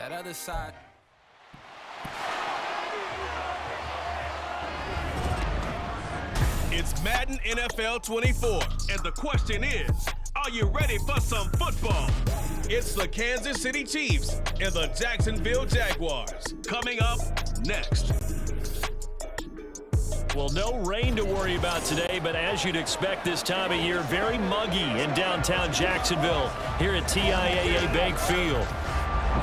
That other side. It's Madden NFL 24, and the question is, are you ready for some football? It's the Kansas City Chiefs and the Jacksonville Jaguars. Coming up next. Well, no rain to worry about today, but as you'd expect this time of year, very muggy in downtown Jacksonville here at TIAA Bank Field.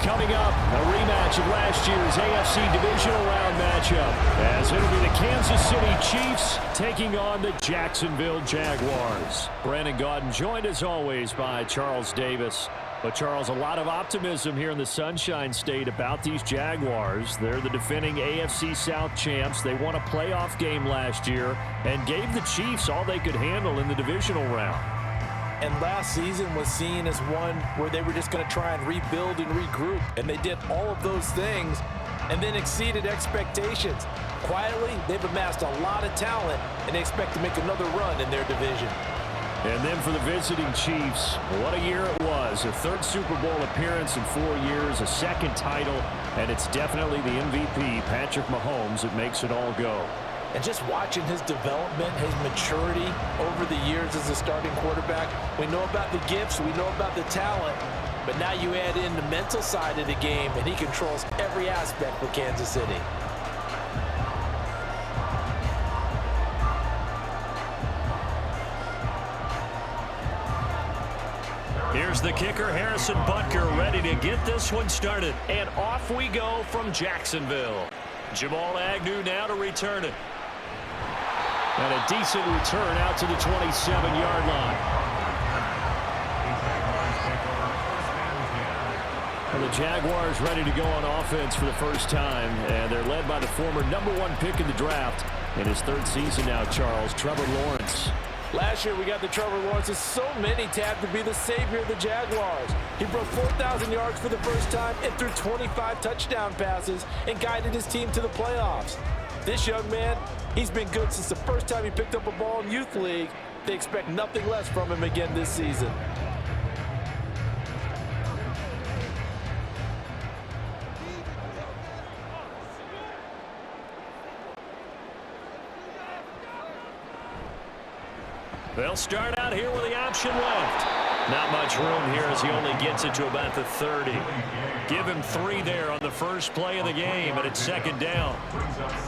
Coming up, a rematch of last year's AFC Divisional Round matchup, as it'll be the Kansas City Chiefs taking on the Jacksonville Jaguars. Brandon Gaudin joined as always by Charles Davis. But, Charles, a lot of optimism here in the Sunshine State about these Jaguars. They're the defending AFC South champs. They won a playoff game last year and gave the Chiefs all they could handle in the divisional round. And last season was seen as one where they were just going to try and rebuild and regroup. And they did all of those things and then exceeded expectations. Quietly, they've amassed a lot of talent, and they expect to make another run in their division. And then for the visiting Chiefs, what a year it was. A third Super Bowl appearance in 4 years, a second title, and it's definitely the MVP, Patrick Mahomes, that makes it all go. And just watching his development, his maturity over the years as a starting quarterback, we know about the gifts, we know about the talent, but now you add in the mental side of the game, and he controls every aspect for Kansas City. Here's the kicker, Harrison Butker, ready to get this one started. And off we go from Jacksonville. Jamal Agnew now to return it. And a decent return out to the 27-yard line. And the Jaguars ready to go on offense for the first time. And they're led by the former #1 pick in the draft. In his third season now, Charles, Trevor Lawrence. Last year, we got the Trevor Lawrences. So many tabbed to be the savior of the Jaguars. He broke 4,000 yards for the first time and threw 25 touchdown passes and guided his team to the playoffs. This young man, he's been good since the first time he picked up a ball in Youth League. They expect nothing less from him again this season. They'll start out here with the option left. Not much room here as he only gets it to about the 30. Give him 3 there on the first play of the game, and it's second down.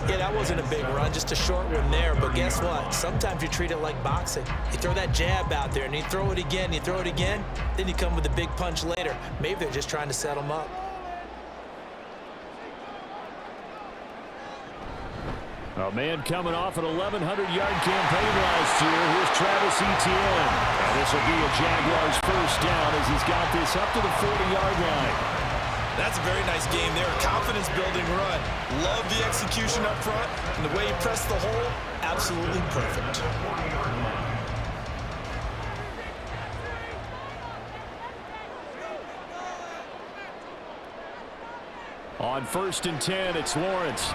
Yeah, that wasn't a big run, just a short one there. But guess what? Sometimes you treat it like boxing. You throw that jab out there, and you throw it again, then you come with a big punch later. Maybe they're just trying to set him up. A man coming off an 1,100-yard campaign last year. Here's Travis Etienne. And this will be a Jaguars first down as he's got this up to the 40-yard line. That's a very nice game there. A confidence-building run. Love the execution up front. And the way he pressed the hole, absolutely perfect. On 1st and 10, it's Lawrence.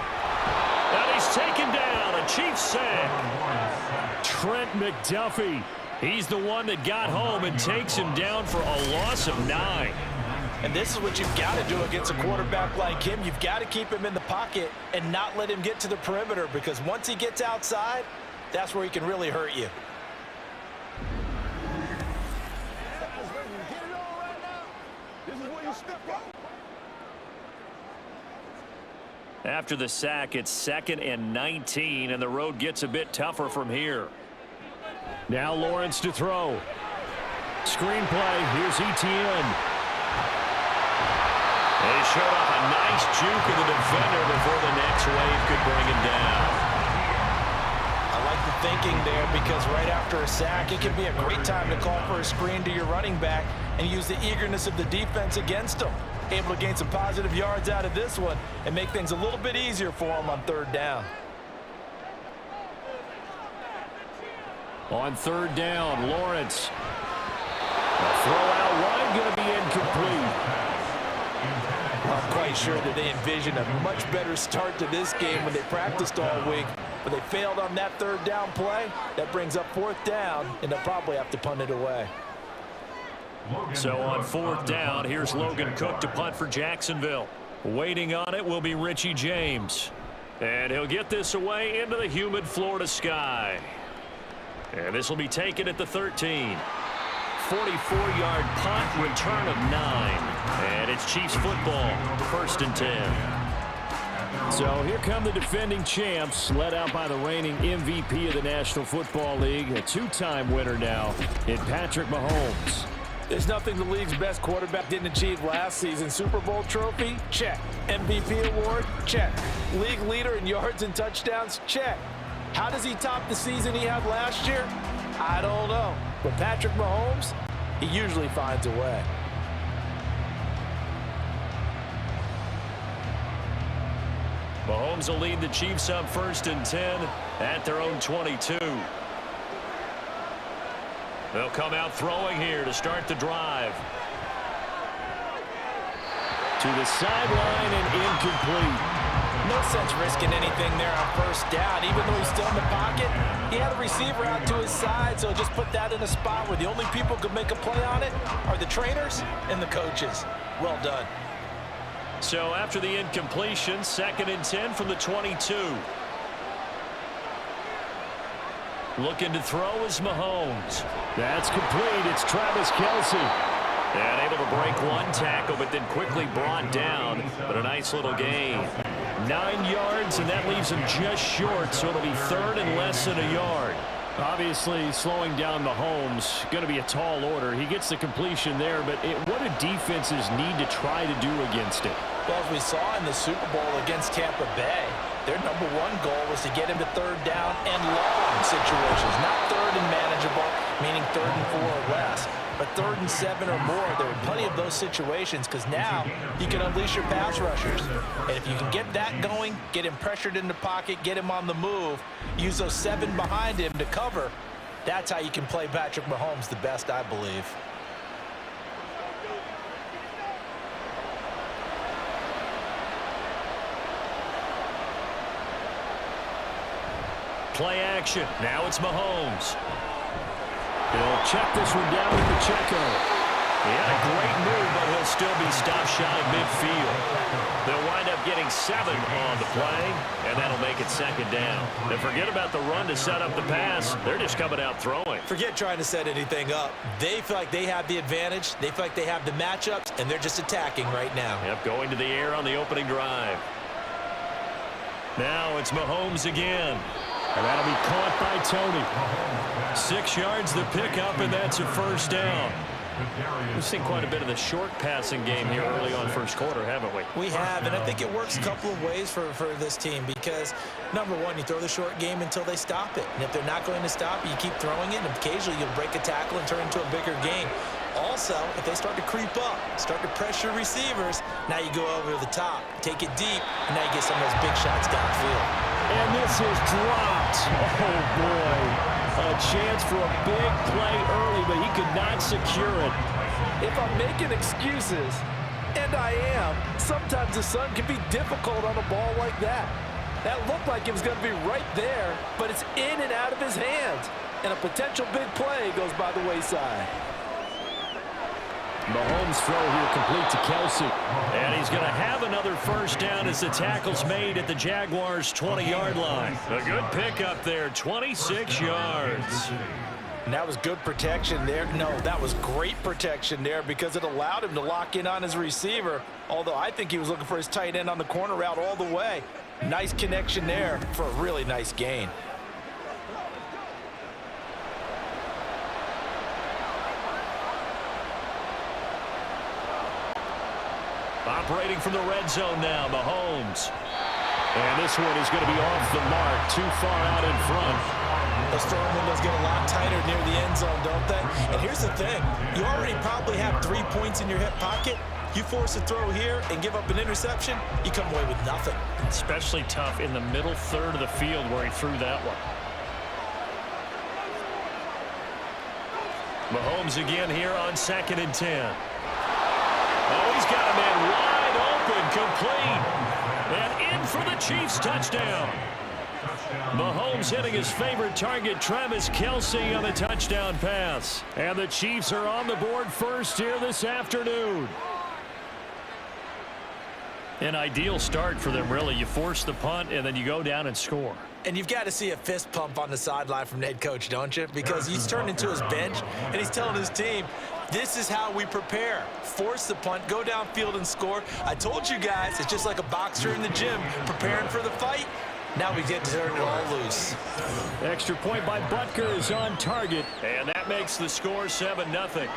And he's taken down, a Chiefs sack. Trent McDuffie. He's the one that got home and takes him down for a loss of 9. And this is what you've got to do against a quarterback like him. You've got to keep him in the pocket and not let him get to the perimeter, because once he gets outside, that's where he can really hurt you. After the sack, it's 2nd and 19, and the road gets a bit tougher from here. Now Lawrence to throw. Screen play. Here's Etienne. They showed off a nice juke of the defender before the next wave could bring him down. I like the thinking there, because right after a sack, it can be a great time to call for a screen to your running back and use the eagerness of the defense against him. Able to gain some positive yards out of this one and make things a little bit easier for him on 3rd down. On 3rd down, Lawrence. The throw out wide going to be incomplete. I'm quite sure that they envisioned a much better start to this game when they practiced all week, but they failed on that 3rd down play. That brings up 4th down, and they'll probably have to punt it away. So on 4th down, here's Logan Cook to punt for Jacksonville. Waiting on it will be Richie James. And he'll get this away into the humid Florida sky. And this will be taken at the 13. 44-yard punt, return of 9. And it's Chiefs football, 1st and 10. So here come the defending champs, led out by the reigning MVP of the National Football League, a 2-time winner now in Patrick Mahomes. There's nothing the league's best quarterback didn't achieve last season. Super Bowl trophy? Check. MVP award? Check. League leader in yards and touchdowns? Check. How does he top the season he had last year? I don't know. But Patrick Mahomes, he usually finds a way. Mahomes will lead the Chiefs up 1st and 10 at their own 22. They'll come out throwing here to start the drive. To the sideline and incomplete. No sense risking anything there on 1st down. Even though he's still in the pocket, he had a receiver out to his side, so just put that in a spot where the only people who could make a play on it are the trainers and the coaches. Well done. So after the incompletion, 2nd and 10 from the 22. Looking to throw is Mahomes. That's complete. It's Travis Kelce. And able to break one tackle, but then quickly brought down. But a nice little gain. 9 yards, and that leaves him just short, so it'll be 3rd and less than a yard. Obviously, slowing down Mahomes, going to be a tall order. He gets the completion there, but what do defenses need to try to do against it? Well, as we saw in the Super Bowl against Tampa Bay, their #1 goal was to get him to 3rd down and long situations, not 3rd and manageable, meaning 3rd and 4 or less. But 3rd and 7 or more, there are plenty of those situations because now you can unleash your pass rushers. And if you can get that going, get him pressured in the pocket, get him on the move, use those 7 behind him to cover, that's how you can play Patrick Mahomes the best, I believe. Play action. Now it's Mahomes. He'll check this one down with Pacheco. He had a great move, but he'll still be stopped shy of midfield. They'll wind up getting 7 on the play, and that'll make it 2nd down. And forget about the run to set up the pass. They're just coming out throwing. Forget trying to set anything up. They feel like they have the advantage. They feel like they have the matchups, and they're just attacking right now. Yep, going to the air on the opening drive. Now it's Mahomes again. And that'll be caught by Tony. 6 yards the pickup, and that's a 1st down. We've seen quite a bit of the short passing game here early on 1st quarter, haven't we? We have, and I think it works a couple of ways for this team because, #1, you throw the short game until they stop it. And if they're not going to stop it, you keep throwing it, and occasionally you'll break a tackle and turn it into a bigger game. Also, if they start to creep up, start to pressure receivers, now you go over the top, take it deep, and now you get some of those big shots downfield. And this is dropped. Oh, boy. A chance for a big play early, but he could not secure it. If I'm making excuses, and I am, sometimes the sun can be difficult on a ball like that. That looked like it was going to be right there, but it's in and out of his hands. And a potential big play goes by the wayside. Mahomes' throw here complete to Kelce. And he's going to have another 1st down as the tackle's made at the Jaguars' 20-yard line. A good pickup there, 26 yards. And that was good protection there. No, that was great protection there because it allowed him to lock in on his receiver, although I think he was looking for his tight end on the corner route all the way. Nice connection there for a really nice gain. Operating from the red zone now, Mahomes. And this one is going to be off the mark, too far out in front. Those throwing windows get a lot tighter near the end zone, don't they? And here's the thing. You already probably have 3 points in your hip pocket. You force a throw here and give up an interception, you come away with nothing. Especially tough in the middle third of the field where he threw that one. Mahomes again here on 2nd and 10. Oh, he's got a man wide open, complete. And in for the Chiefs touchdown. Mahomes hitting his favorite target, Travis Kelce, on the touchdown pass. And the Chiefs are on the board first here this afternoon. An ideal start for them, really. You force the punt, and then you go down and score. And you've got to see a fist pump on the sideline from the head coach, don't you? Because he's turned into his bench, and he's telling his team, this is how we prepare. Force the punt, go downfield and score. I told you guys, it's just like a boxer in the gym preparing for the fight. Now we get to turn it all loose. Extra point by Butker is on target, and that makes the score 7-0.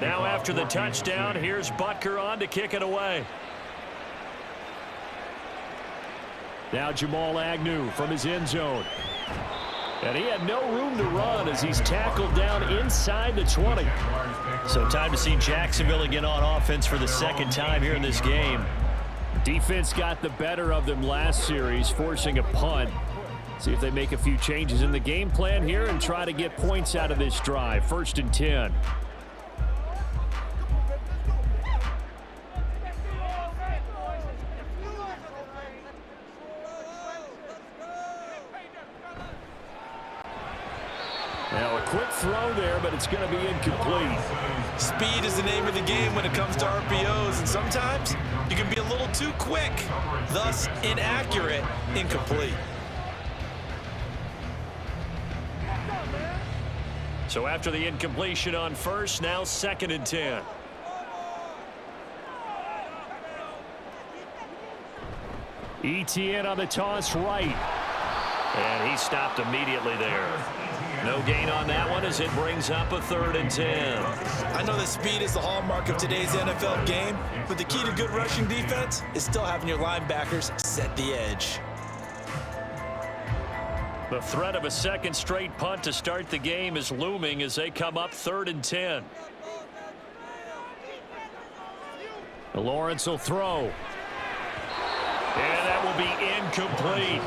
Now after the touchdown, here's Butker on to kick it away. Now Jamal Agnew from his end zone. And he had no room to run as he's tackled down inside the 20. So time to see Jacksonville again on offense for the second time here in this game. Defense got the better of them last series, forcing a punt. See if they make a few changes in the game plan here and try to get points out of this drive. 1st and 10. Now a quick throw there, but it's going to be incomplete. Speed is the name of the game when it comes to RPOs, and sometimes you can be a little too quick, thus inaccurate, incomplete. So after the incompletion on first, now 2nd and 10. Etienne on the toss right. And he stopped immediately there. No gain on that one as it brings up a 3rd and 10. I know that speed is the hallmark of today's NFL game, but the key to good rushing defense is still having your linebackers set the edge. The threat of a second straight punt to start the game is looming as they come up 3rd and 10. Lawrence will throw. And that will be incomplete.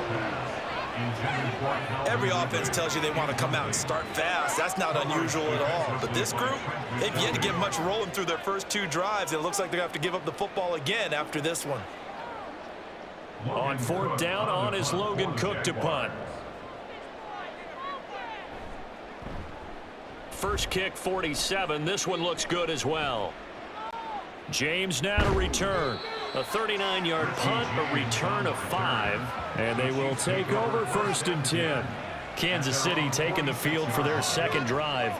Every offense tells you they want to come out and start fast. That's not unusual at all. But this group, they've yet to get much rolling through their first 2 drives. It looks like they're going to have to give up the football again after this one. On 4th down, on is Logan Cook to punt. First kick, 47. This one looks good as well. James now to return. A 39-yard punt, a return of 5. And they will take over 1st and 10. Kansas City taking the field for their second drive.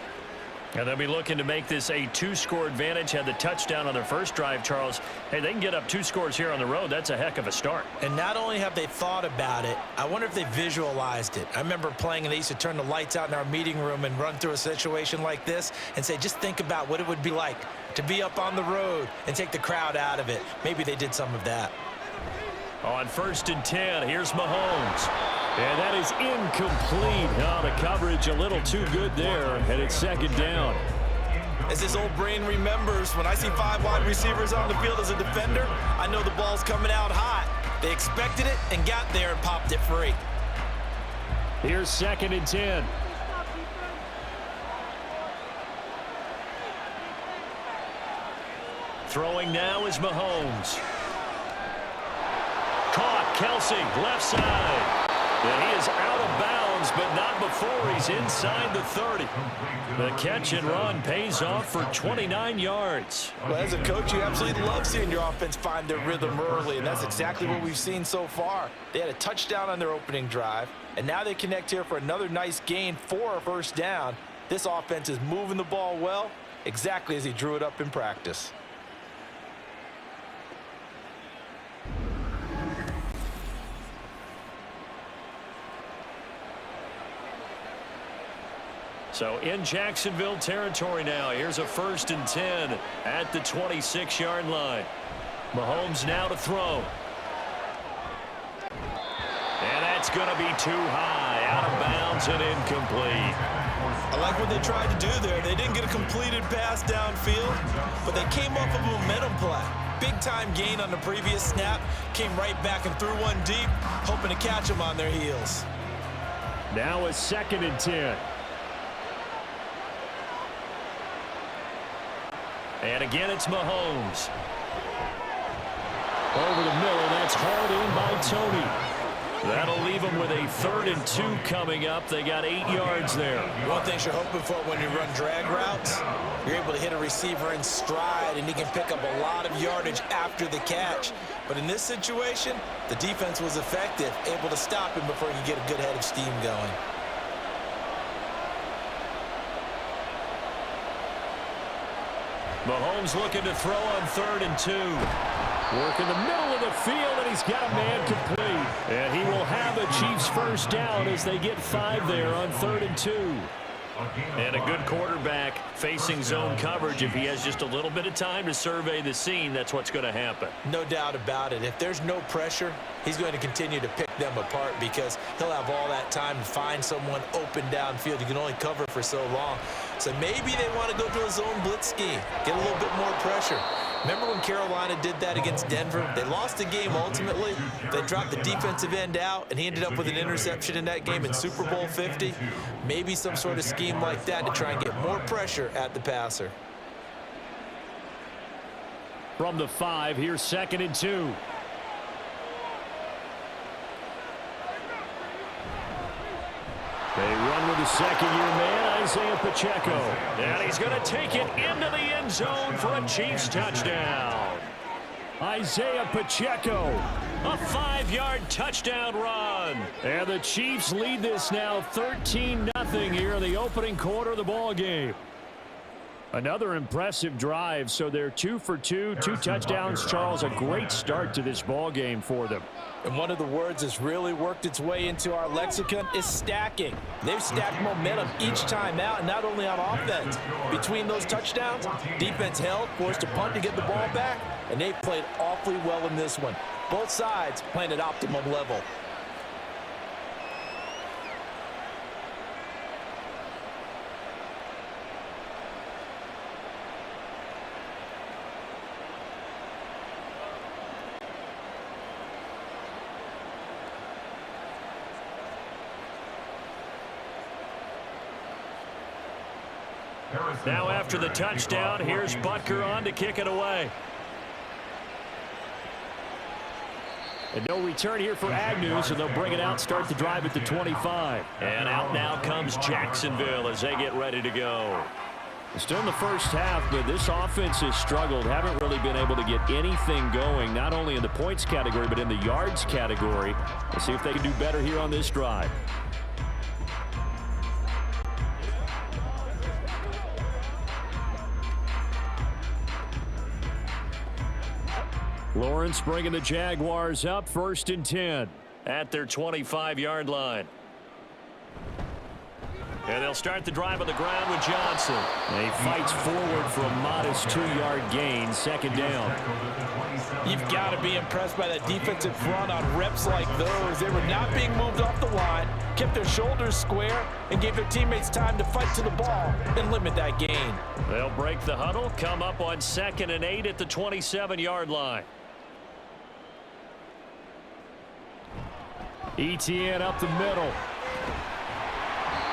And they'll be looking to make this a 2-score advantage. Had the touchdown on their first drive, Charles. Hey, they can get up 2 scores here on the road. That's a heck of a start. And not only have they thought about it, I wonder if they visualized it. I remember playing and they used to turn the lights out in our meeting room and run through a situation like this and say, just think about what it would be like to be up on the road and take the crowd out of it. Maybe they did some of that. On 1st and 10, here's Mahomes. And that is incomplete. Oh, the coverage a little too good there, and it's 2nd down. As his old brain remembers, when I see 5 wide receivers on the field as a defender, I know the ball's coming out hot. They expected it and got there and popped it free. Here's 2nd and 10. Throwing now is Mahomes. Caught, Kelce, left side. And he is out of bounds, but not before he's inside the 30. The catch and run pays off for 29 yards. Well, as a coach, you absolutely love seeing your offense find their rhythm early, and that's exactly what we've seen so far. They had a touchdown on their opening drive, and now they connect here for another nice gain for a 1st down. This offense is moving the ball well, exactly as he drew it up in practice. So in Jacksonville territory now. Here's a 1st and 10 at the 26-yard line. Mahomes now to throw. And that That's going to be too high, out of bounds and incomplete. I like what they tried to do there. They didn't get a completed pass downfield, but they came off of a momentum play. Big-time gain on the previous snap, came right back and threw one deep, hoping to catch them on their heels. Now a 2nd and 10. And again, it's Mahomes. Over the middle, that's hauled in by Tony. That'll leave them with a 3rd and 2 coming up. They got 8 yards there. One thing you're hoping for when you run drag routes, you're able to hit a receiver in stride, and he can pick up a lot of yardage after the catch. But in this situation, the defense was effective, able to stop him before he could get a good head of steam going. Mahomes looking to throw on 3rd and 2. Work in the middle of the field, and he's got a man complete. And he will have a Chiefs first down as they get 5 there on 3rd and 2. And a good quarterback facing zone coverage. If he has just a little bit of time to survey the scene, that's what's going to happen. No doubt about it. If there's no pressure, he's going to continue to pick them apart because he'll have all that time to find someone open downfield. You can only cover for so long. So maybe they want to go to a zone blitz scheme, get a little bit more pressure. Remember when Carolina did that against Denver? They lost the game ultimately. They dropped the defensive end out, and he ended up with an interception in that game in Super Bowl 50. Maybe some sort of scheme like that to try and get more pressure at the passer. From the 5, here's 2nd and 2. They run with the second-year man, Isaiah Pacheco. And he's going to take it into the end zone for a Chiefs touchdown. Isaiah Pacheco, a 5-yard touchdown run. And the Chiefs lead this now 13-0 here in the opening quarter of the ball game. Another impressive drive, so they're 2 for 2, 2 touchdowns. Charles, a great start to this ball game for them. And one of the words that's really worked its way into our lexicon is stacking. They've stacked momentum each time out, and not only on offense. Between those touchdowns, defense held, forced a punt to get the ball back, and they've played awfully well in this one. Both sides playing at optimum level. Now after the touchdown, here's Butker on to kick it away. And no return here for Agnew, so they'll bring it out, start the drive at the 25. And out now comes Jacksonville as they get ready to go. Still in the first half, but this offense has struggled. Haven't really been able to get anything going, not only in the points category, but in the yards category. Let's see if they can do better here on this drive. Lawrence bringing the Jaguars up, 1st and 10 at their 25-yard line. And they'll start the drive on the ground with Johnson. And he fights forward for a modest 2-yard gain, 2nd down. You've got to be impressed by that defensive front on reps like those. They were not being moved off the line, kept their shoulders square, and gave their teammates time to fight to the ball and limit that gain. They'll break the huddle, come up on 2nd and 8 at the 27-yard line. Etienne up the middle.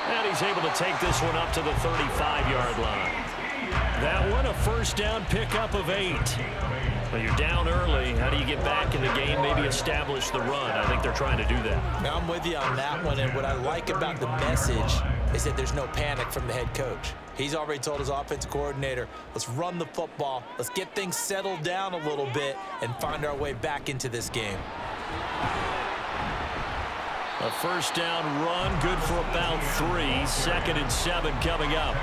And he's able to take this one up to the 35-yard line. That one, a 1st down pickup of 8. When you're down early, how do you get back in the game, maybe establish the run? I think they're trying to do that. Now, I'm with you on that one, and what I like about the message is that there's no panic from the head coach. He's already told his offensive coordinator, let's run the football, let's get things settled down a little bit, and find our way back into this game. A 1st down run, good for about 3. 2nd and 7 coming up.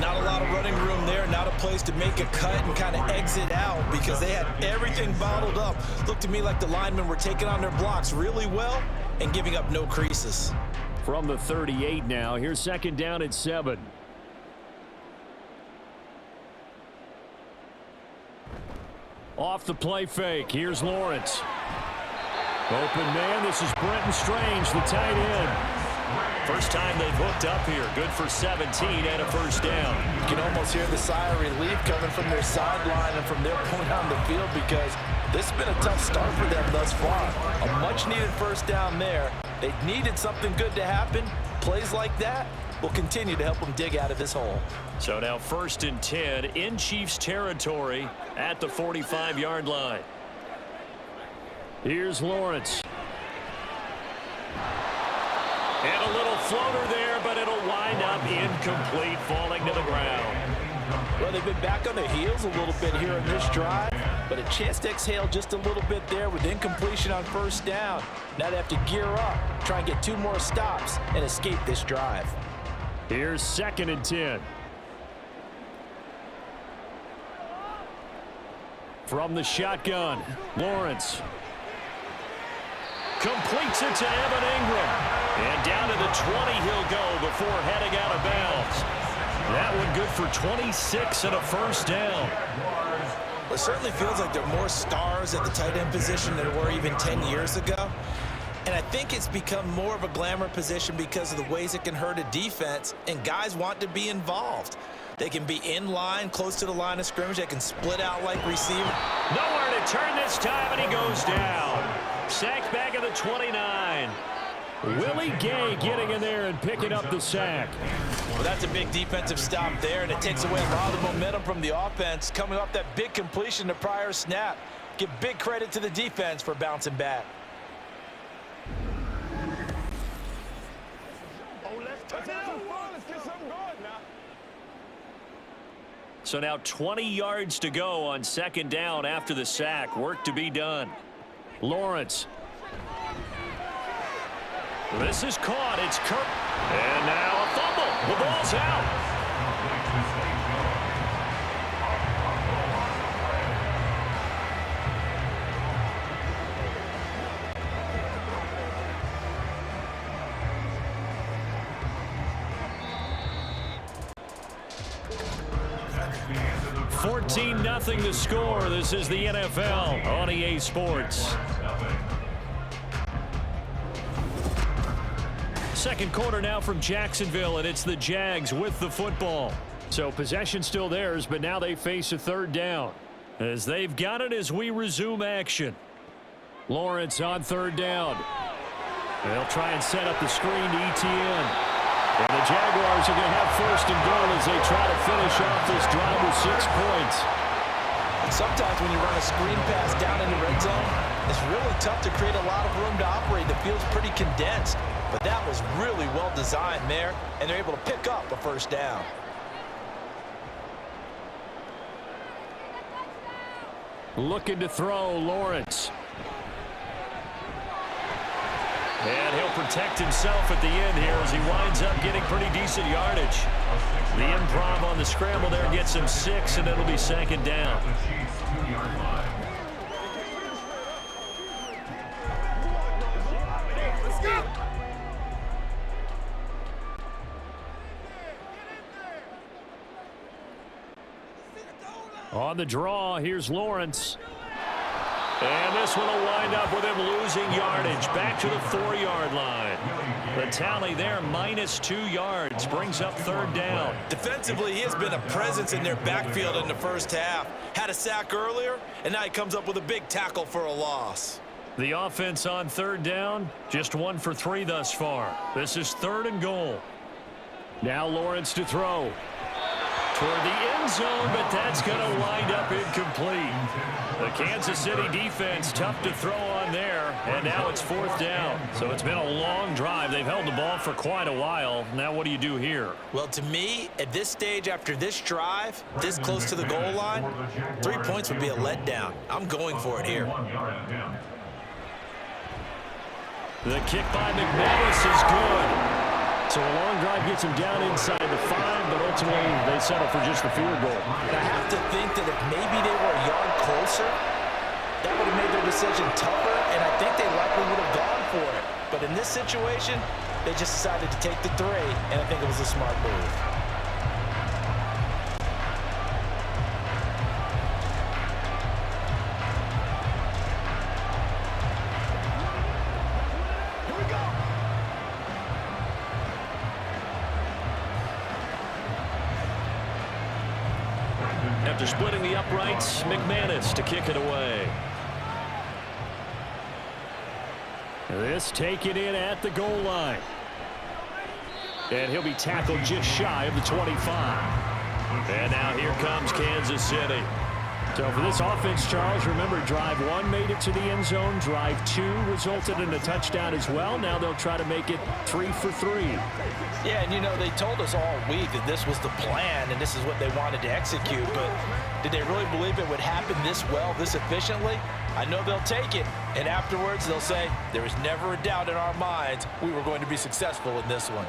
Not a lot of running room there, not a place to make a cut and kind of exit out because they had everything bottled up. Looked to me like the linemen were taking on their blocks really well and giving up no creases. From the 38 now, here's 2nd down at 7. Off the play fake, here's Lawrence. Open man, this is Brenton Strange, the tight end. First time they've hooked up here. Good for 17 and a first down. You can almost hear the sigh of relief coming from their sideline and from their point on the field because this has been a tough start for them thus far. A much-needed first down there. They needed something good to happen. Plays like that will continue to help them dig out of this hole. So now 1st and 10 in Chiefs territory at the 45-yard line. Here's Lawrence. And a little floater there, but it'll wind up incomplete, falling to the ground. Well, they've been back on their heels a little bit here in this drive, but a chance to exhale just a little bit there with incompletion on first down. Now they have to gear up, try and get 2 more stops, and escape this drive. Here's 2nd and 10. From the shotgun, Lawrence. Completes it to Evan Ingram. And down to the 20 he'll go before heading out of bounds. That one good for 26 and a first down. It certainly feels like there are more stars at the tight end position than there were even 10 years ago. And I think it's become more of a glamour position because of the ways it can hurt a defense, and guys want to be involved. They can be in line, close to the line of scrimmage. They can split out like receiver. Nowhere to turn this time, and he goes down. Sacked back at the 29. Willie Gay getting in there and picking up the sack. Well, that's a big defensive stop there, and it takes away a lot of the momentum from the offense coming off that big completion the prior snap. Give big credit to the defense for bouncing back. So now 20 yards to go on 2nd down after the sack. Work to be done. Lawrence. This is caught. It's Kirk. And now a fumble. The ball's out. 14-0 the score. This is the NFL on EA Sports. Second quarter now from Jacksonville, and it's the Jags with the football. So possession still theirs, but now they face a 3rd down. As they've got it as we resume action. Lawrence on 3rd down. They'll try and set up the screen to ETN. And the Jaguars are going to have 1st and goal as they try to finish off this drive with 6 points. Sometimes when you run a screen pass down in the red zone, it's really tough to create a lot of room to operate. The field's pretty condensed. But that was really well designed there, and they're able to pick up a 1st down. Looking to throw, Lawrence. And he'll protect himself at the end here as he winds up getting pretty decent yardage. The improv on the scramble there gets him 6, and it'll be 2nd down. On the draw, here's Lawrence. And this one will wind up with him losing yardage. Back to the 4-yard line. The tally there, -2 yards, brings up 3rd down. Defensively, he has been a presence in their backfield in the first half. Had a sack earlier, and now he comes up with a big tackle for a loss. The offense on 3rd down, just 1 for 3 thus far. This is 3rd and goal. Now Lawrence to throw. Toward the end zone, but that's going to wind up incomplete. The Kansas City defense tough to throw on there, and now it's 4th down. So it's been a long drive. They've held the ball for quite a while. Now what do you do here? Well, to me, at this stage after this drive, this close to the goal line, 3 points would be a letdown. I'm going for it here. The kick by McManus is good. So a long drive gets him down inside the 5, but ultimately they settle for just the field goal. And I have to think that if maybe they were a yard closer, that would have made their decision tougher, and I think they likely would have gone for it. But in this situation, they just decided to take the 3, and I think it was a smart move. After splitting the uprights, McManus to kick it away. This taken in at the goal line. And he'll be tackled just shy of the 25. And now here comes Kansas City. So for this offense, Charles, remember, drive 1 made it to the end zone. Drive 2 resulted in a touchdown as well. Now they'll try to make it 3 for 3. Yeah, and you know, they told us all week that this was the plan and this is what they wanted to execute. But did they really believe it would happen this well, this efficiently? I know they'll take it, and afterwards they'll say, there was never a doubt in our minds we were going to be successful in this one.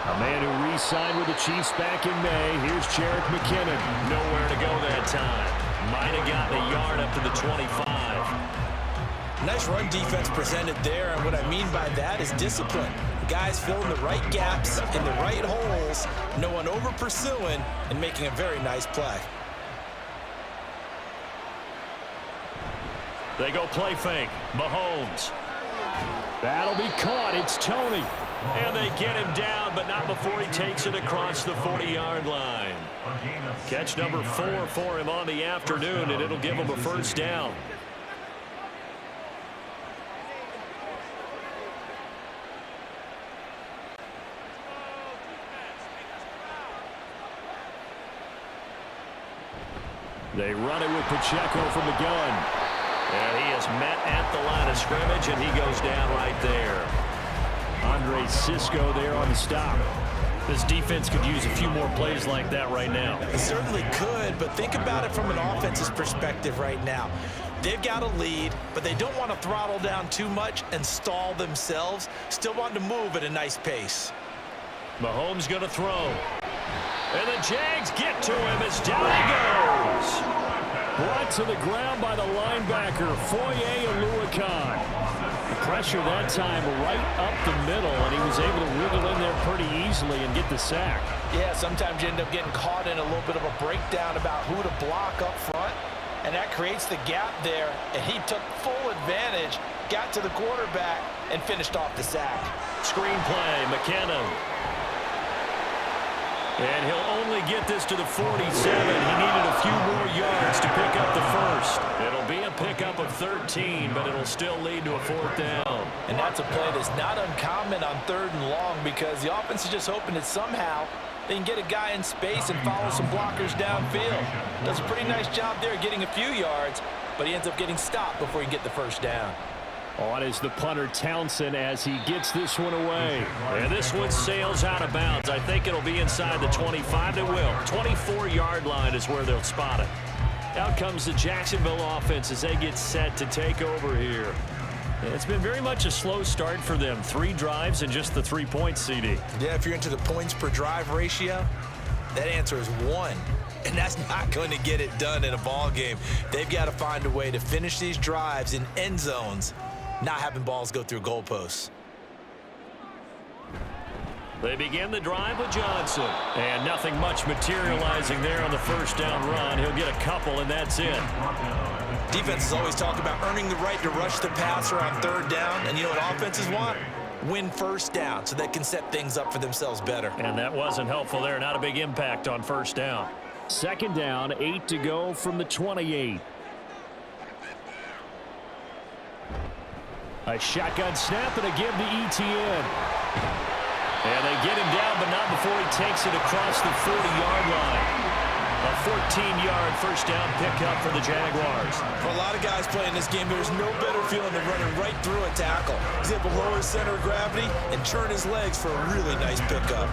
A man who re-signed with the Chiefs back in May. Here's Jerick McKinnon. Nowhere to go that time. Might have gotten a yard up to the 25. Nice run defense presented there, and what I mean by that is discipline. Guys filling the right gaps in the right holes, no one over-pursuing, and making a very nice play. They go play fake. Mahomes. That'll be caught. It's Tony. And they get him down, but not before he takes it across the 40-yard line. Catch number 4 for him on the afternoon, and it'll give him a first down. They run it with Pacheco from the gun. And he is met at the line of scrimmage, and he goes down right there. Andre Cisco there on the stop. This defense could use a few more plays like that right now. It certainly could, but think about it from an offense's perspective right now. They've got a lead, but they don't want to throttle down too much and stall themselves. Still want to move at a nice pace. Mahomes going to throw. And the Jags get to him as down he goes. Brought to the ground by the linebacker, Foye Oluokun. Pressure that time right up the middle, and he was able to wiggle in there pretty easily and get the sack. Yeah, sometimes you end up getting caught in a little bit of a breakdown about who to block up front, and that creates the gap there, and he took full advantage, got to the quarterback, and finished off the sack. Screen play, McKinnon. And he'll only get this to the 47. He needed a few more yards to pick up the first. It'll be a pickup of 13, but it'll still lead to a 4th down. And that's a play that's not uncommon on 3rd and long, because the offense is just hoping that somehow they can get a guy in space and follow some blockers downfield. Does a pretty nice job there getting a few yards, but he ends up getting stopped before he can get the first down. On is the punter Townsend as he gets this one away. And this one sails out of bounds. I think it'll be inside the 25. It will. 24-yard line is where they'll spot it. Out comes the Jacksonville offense as they get set to take over here. It's been very much a slow start for them. 3 drives and just the 3 points, CD. Yeah, if you're into the points per drive ratio, that answer is 1. And that's not going to get it done in a ball game. They've got to find a way to finish these drives in end zones, not having balls go through goalposts. They begin the drive with Johnson. And nothing much materializing there on the first down run. He'll get a couple, and that's it. Defenses always talk about earning the right to rush the passer on 3rd down. And you know what offenses want? Win first down so they can set things up for themselves better. And that wasn't helpful there. Not a big impact on first down. 2nd down, 8 to go from the 28. A shotgun snap and a give to ETN. And they get him down, but not before he takes it across the 40-yard line. A 14-yard first down pickup for the Jaguars. For a lot of guys playing this game, there's no better feeling than running right through a tackle. He's able to lower his center of gravity and turn his legs for a really nice pickup.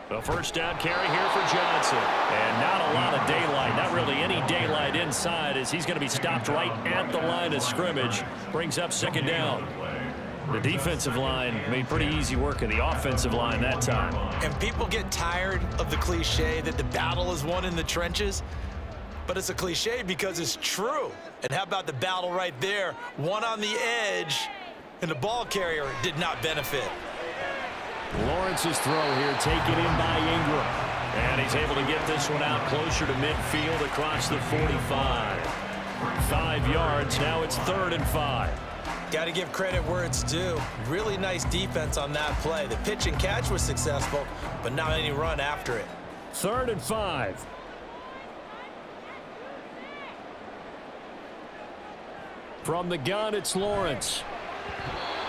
A first down carry here for Johnson. And not a lot of daylight. Not really any daylight inside as he's going to be stopped right at the line of scrimmage. Brings up 2nd down. The defensive line made pretty easy work of the offensive line that time. And people get tired of the cliche that the battle is won in the trenches. But it's a cliche because it's true. And how about the battle right there? One on the edge, and the ball carrier did not benefit. Lawrence's throw here taken in by Ingram. And he's able to get this one out closer to midfield across the 45. 5 yards. Now it's 3rd and 5. Got to give credit where it's due. Really nice defense on that play. The pitch and catch was successful, but not any run after it. 3rd and 5. From the gun, it's Lawrence.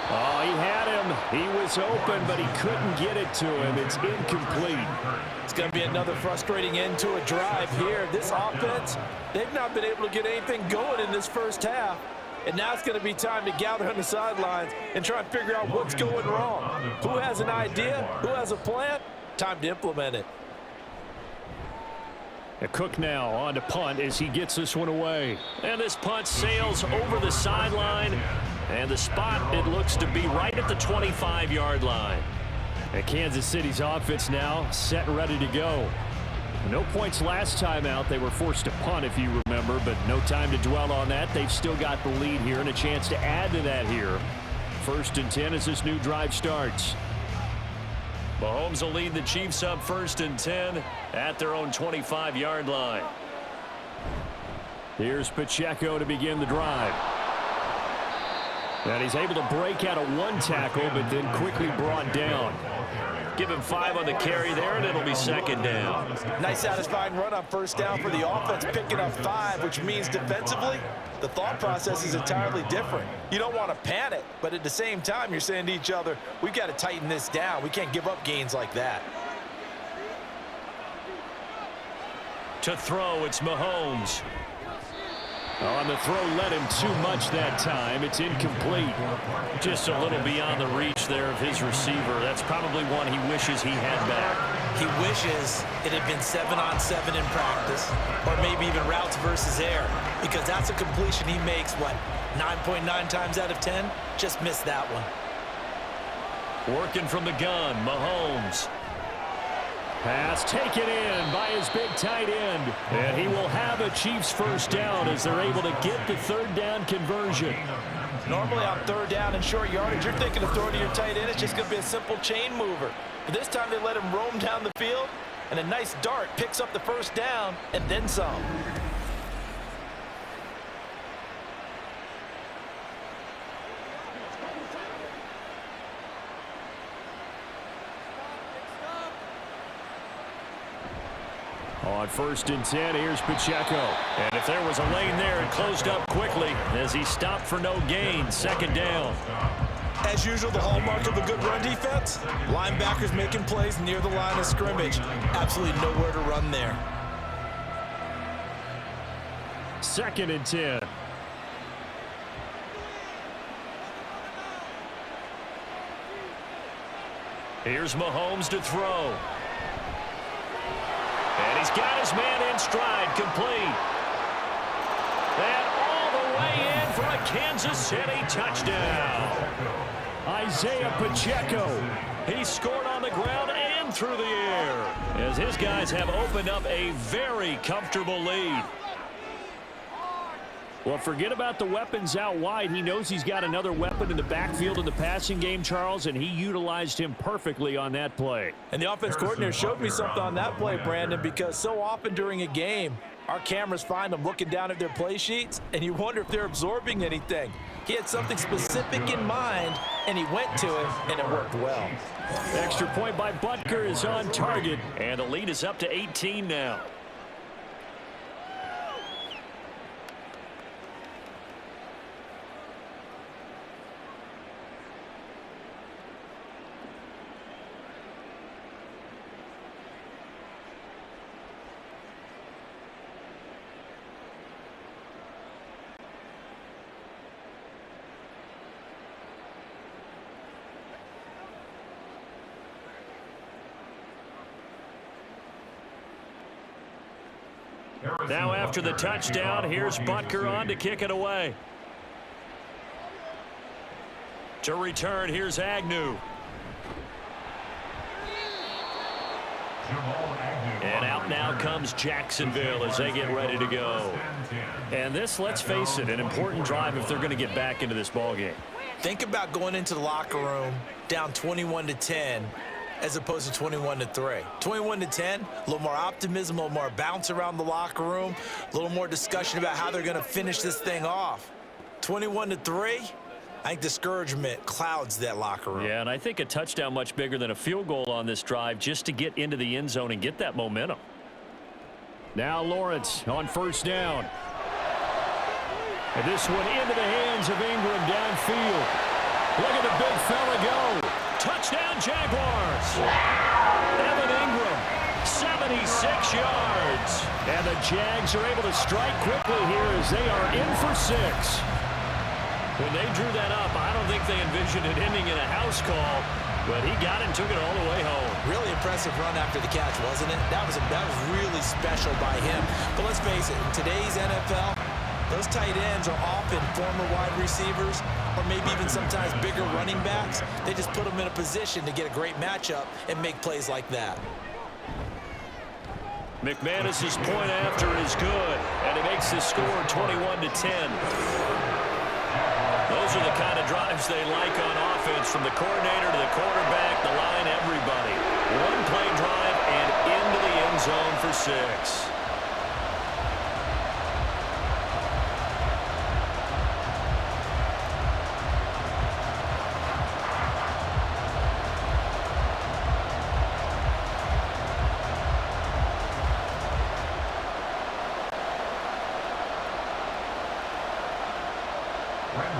Oh, he had him. He was open, but he couldn't get it to him. It's incomplete. It's going to be another frustrating end to a drive here. This offense, they've not been able to get anything going in this first half. And now it's going to be time to gather on the sidelines and try and figure out what's going wrong. Who has an idea? Who has a plan? Time to implement it. A Cook now on to punt as he gets this one away. And this punt sails over the sideline. And the spot, it looks to be right at the 25-yard line. And Kansas City's offense now set and ready to go. No points last time out. They were forced to punt, if you remember, but no time to dwell on that. They've still got the lead here and a chance to add to that here. 1st and 10 as this new drive starts. Mahomes will lead the Chiefs up 1st and 10 at their own 25-yard line. Here's Pacheco to begin the drive. And he's able to break out of one tackle, but then quickly brought down. Give him 5 on the carry there, and it'll be 2nd down. Nice satisfying run on 1st down for the offense, picking up 5, which means defensively, the thought process is entirely different. You don't want to panic, but at the same time, you're saying to each other, we've got to tighten this down. We can't give up gains like that. To throw, it's Mahomes. On the throw, led him too much that time. It's incomplete. Just a little beyond the reach there of his receiver. That's probably one he wishes he had back. He wishes it had been 7-on-7 in practice, or maybe even routes versus air, because that's a completion he makes, what, 9.9 times out of 10? Just missed that one. Working from the gun, Mahomes. Pass taken in by his big tight end. And he will have a Chiefs 1st down as they're able to get the 3rd down conversion. Normally on 3rd down and short yardage, you're thinking of throwing to your tight end. It's just going to be a simple chain mover. But this time they let him roam down the field, and a nice dart picks up the 1st down and then some. On 1st and 10, here's Pacheco. And if there was a lane there, it closed up quickly as he stopped for no gain. 2nd down. As usual, the hallmark of a good run defense, linebackers making plays near the line of scrimmage. Absolutely nowhere to run there. 2nd and 10. Here's Mahomes to throw. And he's got his man in stride, complete. And all the way in for a Kansas City touchdown. Isaiah Pacheco. He scored on the ground and through the air as his guys have opened up a very comfortable lead. Well, forget about the weapons out wide. He knows he's got another weapon in the backfield in the passing game, Charles, and he utilized him perfectly on that play. And the offense coordinator showed me something on that play, Brandon, because so often during a game, our cameras find them looking down at their play sheets, and you wonder if they're absorbing anything. He had something specific in mind, and he went to it, and it worked well. Extra point by Butker is on target, and the lead is up to 18 now. Now after the touchdown, here's Butker on to kick it away. To return, here's Agnew. And out now comes Jacksonville as they get ready to go. And this, let's face it, an important drive if they're going to get back into this ballgame. Think about going into the locker room down 21-10, as opposed to 21-3. 21-10, a little more optimism, a little more bounce around the locker room, a little more discussion about how they're going to finish this thing off. 21-3, I think discouragement clouds that locker room. Yeah, and I think a touchdown much bigger than a field goal on this drive just to get into the end zone and get that momentum. Now Lawrence on first down. And this one into the hands of Ingram downfield. Look at the big fella go. Touchdown Jaguars. Evan Ingram, 76 yards. And the Jags are able to strike quickly here as they are in for 6. When they drew that up, I don't think they envisioned it ending in a house call, but he got it and took it all the way home. Really impressive run after the catch, wasn't it? That was really special by him. But let's face it, in today's NFL, those tight ends are often former wide receivers or maybe even sometimes bigger running backs. They just put them in a position to get a great matchup and make plays like that. McManus's point after is good, and it makes the score 21-10. Those are the kind of drives they like on offense, from the coordinator to the quarterback, the line, everybody. One play drive and into the end zone for 6.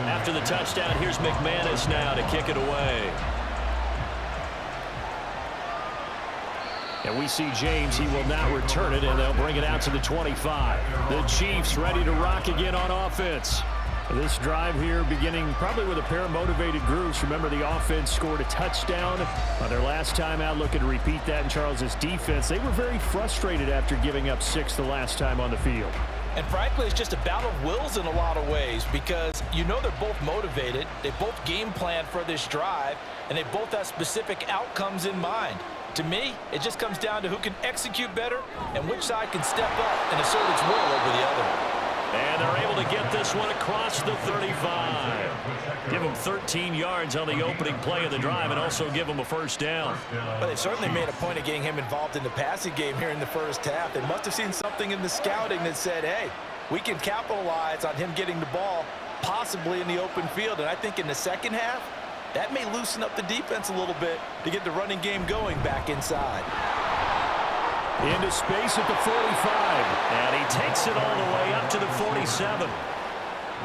After the touchdown, here's McManus now to kick it away. And we see James. He will not return it, and they'll bring it out to the 25. The Chiefs ready to rock again on offense. This drive here beginning probably with a pair of motivated groups. Remember, the offense scored a touchdown on their last time out. Looking to repeat that in Charles's defense. They were very frustrated after giving up 6 the last time on the field. And frankly, it's just a battle of wills in a lot of ways, because you know they're both motivated. They both game plan for this drive, and they both have specific outcomes in mind. To me, it just comes down to who can execute better and which side can step up and assert its will over the other. And they're able to get this one across the 35. Give them 13 yards on the opening play of the drive and also give them a first down. But they certainly made a point of getting him involved in the passing game here in the first half. They must have seen something in the scouting that said, hey, we can capitalize on him getting the ball possibly in the open field. And I think in the second half, that may loosen up the defense a little bit to get the running game going back inside. Into space at the 45, and he takes it all the way up to the 47.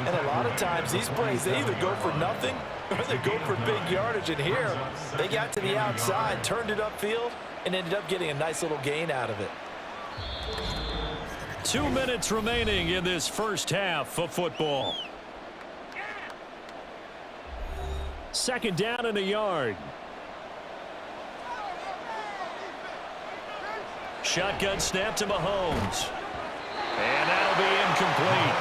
And a lot of times these plays, they either go for nothing or they go for big yardage. And here, they got to the outside, turned it upfield, and ended up getting a nice little gain out of it. 2 minutes remaining in this first half of football. Second down and a yard. Shotgun snap to Mahomes. And that'll be incomplete.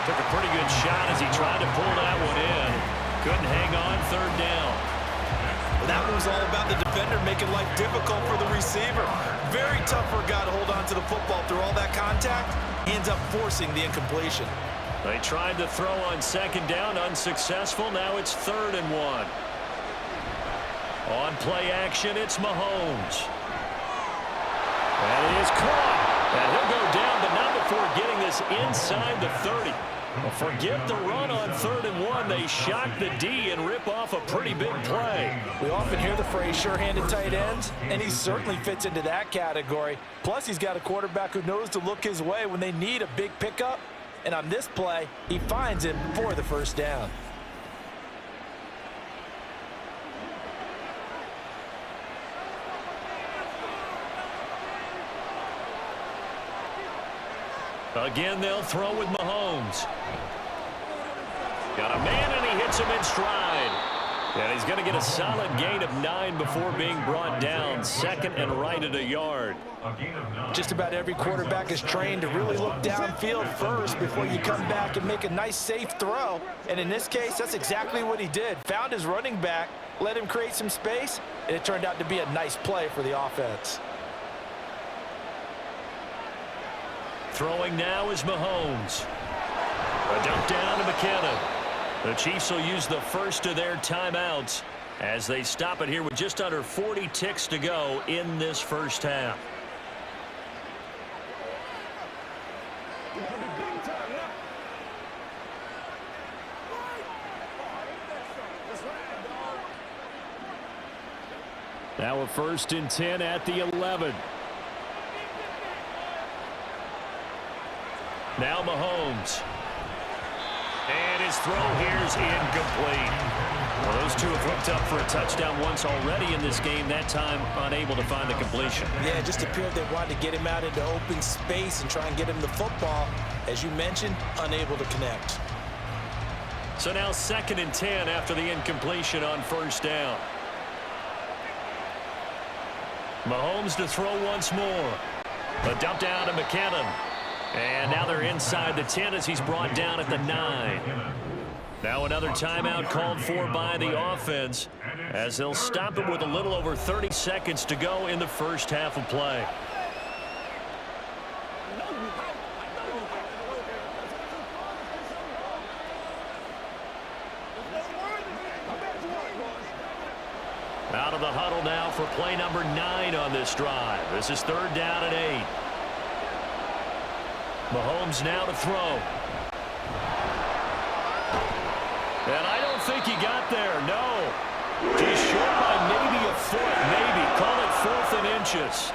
Took a pretty good shot as he tried to pull that one in. Couldn't hang on, third down. Well, that was all about the defender making life difficult for the receiver. Very tough for a guy to hold on to the football through all that contact. He ends up forcing the incompletion. They tried to throw on second down, unsuccessful. Now it's 3rd and 1. On play action, it's Mahomes. And he is caught. And he'll go down, but not before getting this inside the 30. Well, forget the run on 3rd and 1. They shock the D and rip off a pretty big play. We often hear the phrase sure-handed tight ends, and he certainly fits into that category. Plus, he's got a quarterback who knows to look his way when they need a big pickup. And on this play, he finds him for the first down. Again, they'll throw with Mahomes. Got a man, and he hits him in stride. And he's going to get a solid gain of 9 before being brought down. 2nd and right at a yard. Just about every quarterback is trained to really look downfield first before you come back and make a nice, safe throw. And in this case, that's exactly what he did. Found his running back, let him create some space, and it turned out to be a nice play for the offense. Throwing now is Mahomes. A dump down to McKinnon. The Chiefs will use the first of their timeouts as they stop it here with just under 40 ticks to go in this first half. Now a 1st and 10 at the 11. Now Mahomes. And his throw here is incomplete. Well, those two have hooked up for a touchdown once already in this game, that time unable to find the completion. Yeah, it just appeared they wanted to get him out into open space and try and get him the football. As you mentioned, unable to connect. So now 2nd and 10 after the incompletion on 1st down. Mahomes to throw once more. A dump down to McKinnon. And now they're inside the 10 as he's brought down at the 9. Now another timeout called for by the offense as they'll stop it with a little over 30 seconds to go in the first half of play. Out of the huddle now for play number 9 on this drive. This is 3rd down and 8. Mahomes now to throw. And I don't think he got there, no. He's short by maybe a foot, maybe. Call it 4th and inches.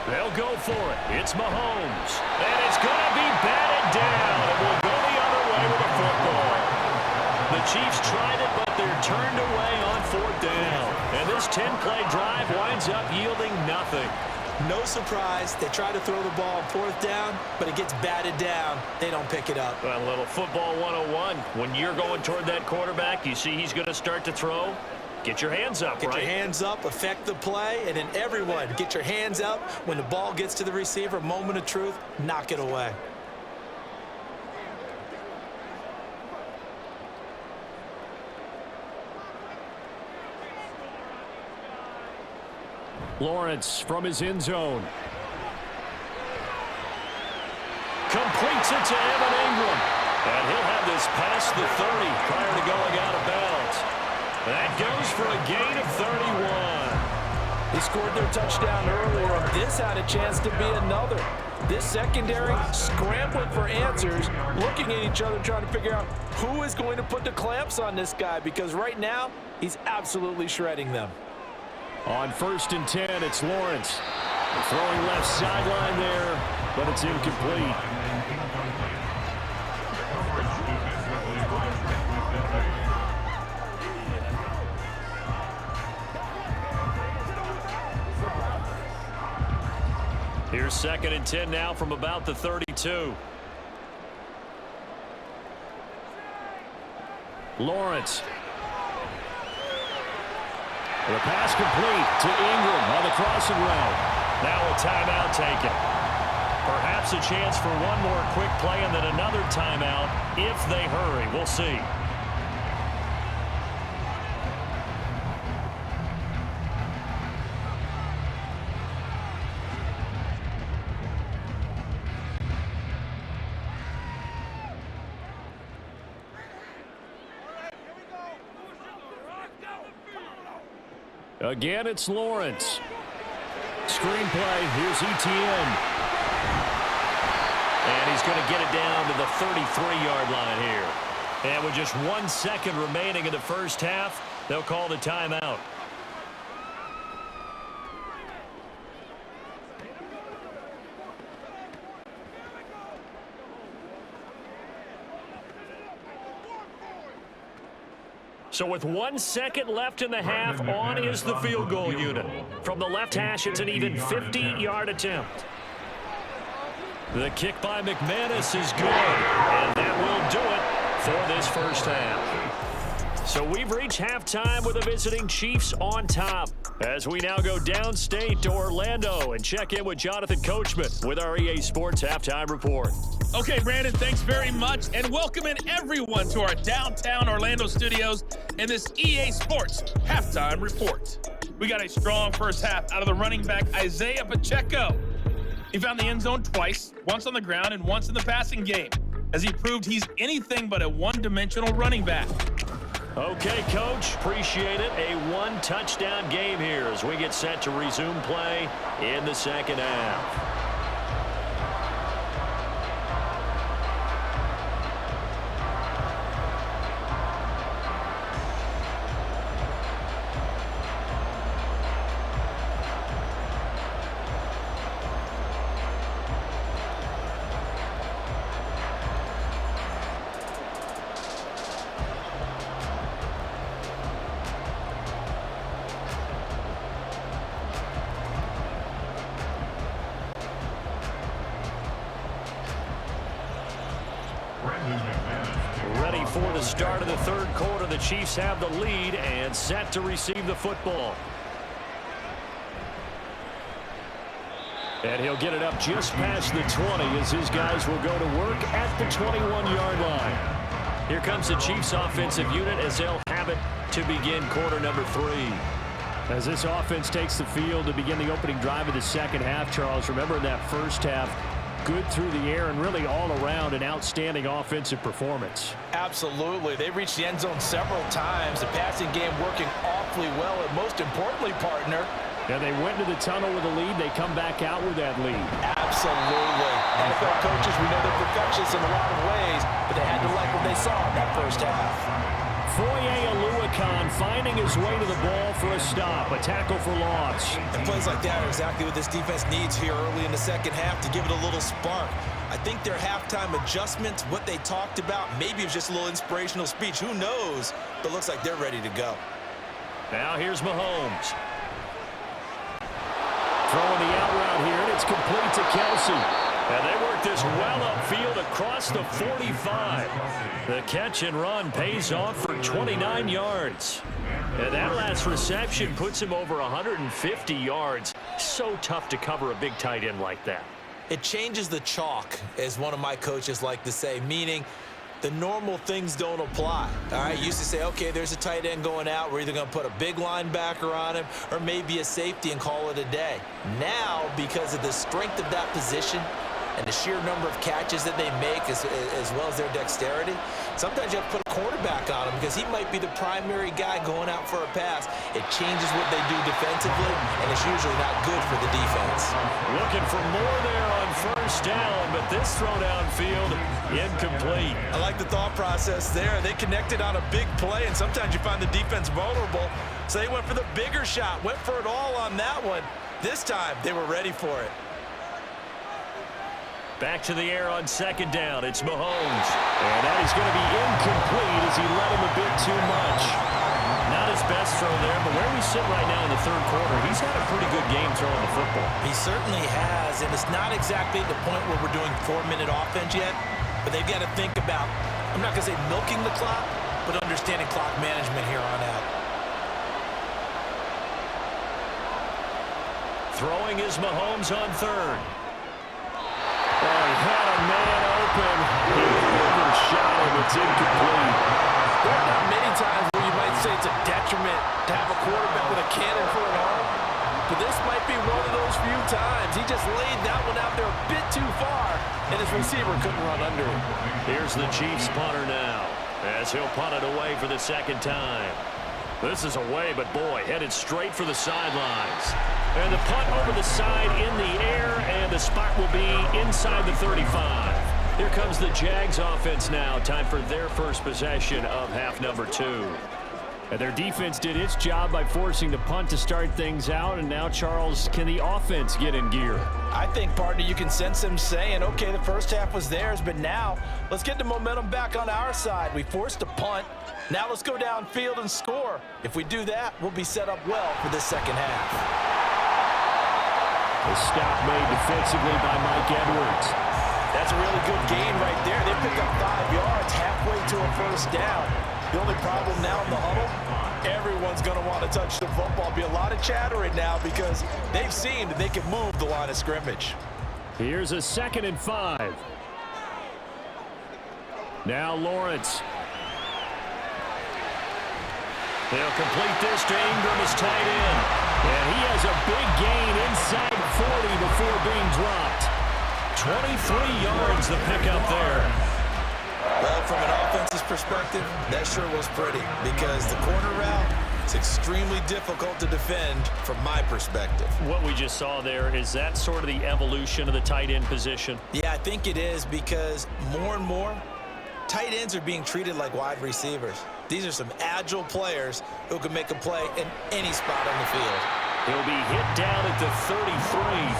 They'll go for it. It's Mahomes. And it's going to be batted down. And we'll go the other way with the football. The Chiefs tried it, but they're turned away on 4th down. And this 10-play drive winds up yielding nothing. No surprise. They try to throw the ball on 4th down, but it gets batted down. They don't pick it up. A little football 101. When you're going toward that quarterback, you see he's going to start to throw. Get your hands up, Get your hands up, affect the play, and then everyone get your hands up. When the ball gets to the receiver, moment of truth, knock it away. Lawrence from his end zone. Completes it to Evan Ingram. And he'll have this past the 30 prior to going out of bounds. That goes for a gain of 31. He scored their touchdown earlier. This had a chance to be another. This secondary scrambling for answers, looking at each other, trying to figure out who is going to put the clamps on this guy, because right now he's absolutely shredding them. On 1st and 10, it's Lawrence. Throwing left sideline there, but it's incomplete. Here's 2nd and 10 now from about the 32. Lawrence. The pass complete to Ingram on the crossing route. Now a timeout taken. Perhaps a chance for one more quick play and then another timeout if they hurry. We'll see. Again, it's Lawrence. Screenplay, here's ETN. And he's going to get it down to the 33-yard line here. And with just 1 second remaining in the first half, they'll call the timeout. So with 1 second left in the half, on is the field goal unit. From the left hash, it's an even 50-yard attempt. The kick by McManus is good, and that will do it for this first half. So we've reached halftime with the visiting Chiefs on top, as we now go downstate to Orlando and check in with Jonathan Coachman with our EA Sports Halftime Report. Okay, Brandon, thanks very much, and welcome in everyone to our downtown Orlando studios in this EA Sports Halftime Report. We got a strong first half out of the running back, Isaiah Pacheco. He found the end zone twice, once on the ground and once in the passing game, as he proved he's anything but a one-dimensional running back. Okay, Coach, appreciate it. A one-touchdown game here as we get set to resume play in the second half. Ready for the start of the third quarter. The Chiefs have the lead and set to receive the football. And he'll get it up just past the 20 as his guys will go to work at the 21-yard line. Here comes the Chiefs offensive unit as they'll have it to begin quarter number 3. As this offense takes the field to begin the opening drive of the second half, Charles, remember that first half, good through the air and really all around an outstanding offensive performance. Absolutely. They reached the end zone several times. The passing game working awfully well. And most importantly, partner, yeah, they went to the tunnel with a lead. They come back out with that lead. Absolutely. NFL coaches, we know they're perfectionists in a lot of ways, but they had to like what they saw in that first half. Foye Oluokun finding his way to the ball for a stop, a tackle for loss. And plays like that are exactly what this defense needs here early in the second half to give it a little spark. I think their halftime adjustments, what they talked about, maybe it was just a little inspirational speech. Who knows? But it looks like they're ready to go. Now here's Mahomes. Throwing the out route here, and it's complete to Kelsey. And they work this well upfield across the 45. The catch and run pays off for 29 yards. And that last reception puts him over 150 yards. So tough to cover a big tight end like that. It changes the chalk, as one of my coaches like to say, meaning the normal things don't apply. All right, used to say, okay, there's a tight end going out. We're either going to put a big linebacker on him or maybe a safety and call it a day. Now, because of the strength of that position and the sheer number of catches that they make as well as their dexterity, sometimes you have to put a quarterback on him because he might be the primary guy going out for a pass. It changes what they do defensively, and it's usually not good for the defense. Looking for more there on first down, but this throw downfield incomplete. I like the thought process there. They connected on a big play, and sometimes you find the defense vulnerable, so they went for the bigger shot, went for it all on that one. This time, they were ready for it. Back to the air on second down. It's Mahomes. And that is going to be incomplete as he led him a bit too much. Not his best throw there, but where we sit right now in the third quarter, he's had a pretty good game throwing the football. He certainly has, and it's not exactly the point where we're doing 4-minute offense yet, but they've got to think about, I'm not going to say milking the clock, but understanding clock management here on out. Throwing is Mahomes on third. Oh, he had a man open. He overshot him. It's incomplete. There are not many times where you might say it's a detriment to have a quarterback with a cannon for an arm, but this might be one of those few times. He just laid that one out there a bit too far, and his receiver couldn't run under it. Here's the Chiefs punter now, as he'll punt it away for the second time. This is away, but boy, headed straight for the sidelines. And the punt over the side in the air, and the spot will be inside the 35. Here comes the Jags offense now. Time for their first possession of half number 2. And their defense did its job by forcing the punt to start things out, and now, Charles, can the offense get in gear? I think, partner, you can sense them saying, okay, the first half was theirs, but now let's get the momentum back on our side. We forced a punt. Now let's go downfield and score. If we do that, we'll be set up well for this second half. A stop made defensively by Mike Edwards. That's a really good gain right there. They pick up 5 yards halfway to a first down. The only problem now in the huddle, everyone's going to want to touch the football. Be a lot of chattering now because they've seen that they can move the line of scrimmage. Here's a 2nd and 5. Now Lawrence. He'll complete this to Ingram as tight end. And he has a big gain inside 40 before being dropped. 23 yards the pickup there. Well, from an offensive perspective, that sure was pretty because the corner route is extremely difficult to defend from my perspective. What we just saw there, is that sort of the evolution of the tight end position? Yeah, I think it is because more and more, tight ends are being treated like wide receivers. These are some agile players who can make a play in any spot on the field. He'll be hit down at the 33,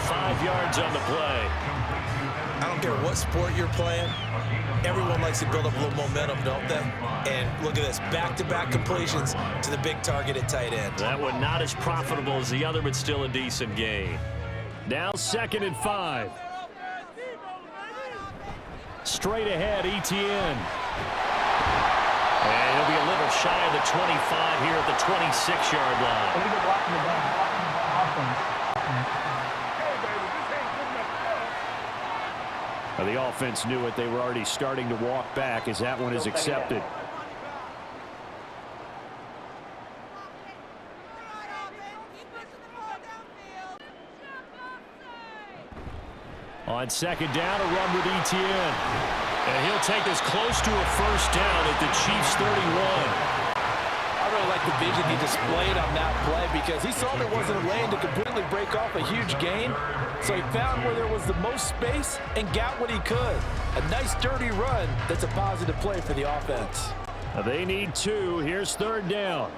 5 yards on the play. I don't care what sport you're playing. Everyone likes to build up a little momentum, don't they? And look at this, back-to-back completions to the big target at tight end. That one not as profitable as the other, but still a decent gain. Now 2nd and 5. Straight ahead, Etienne. And he'll be a little shy of the 25 here at the 26-yard line. Now the offense knew it. They were already starting to walk back as that one is accepted. On 2nd down, a run with Etienne. And he'll take us close to a first down at the Chiefs' 31. I really like the vision he displayed on that play because he saw there wasn't a lane to completely break off a huge gain. So he found where there was the most space and got what he could. A nice, dirty run that's a positive play for the offense. Now they need 2. Here's 3rd down.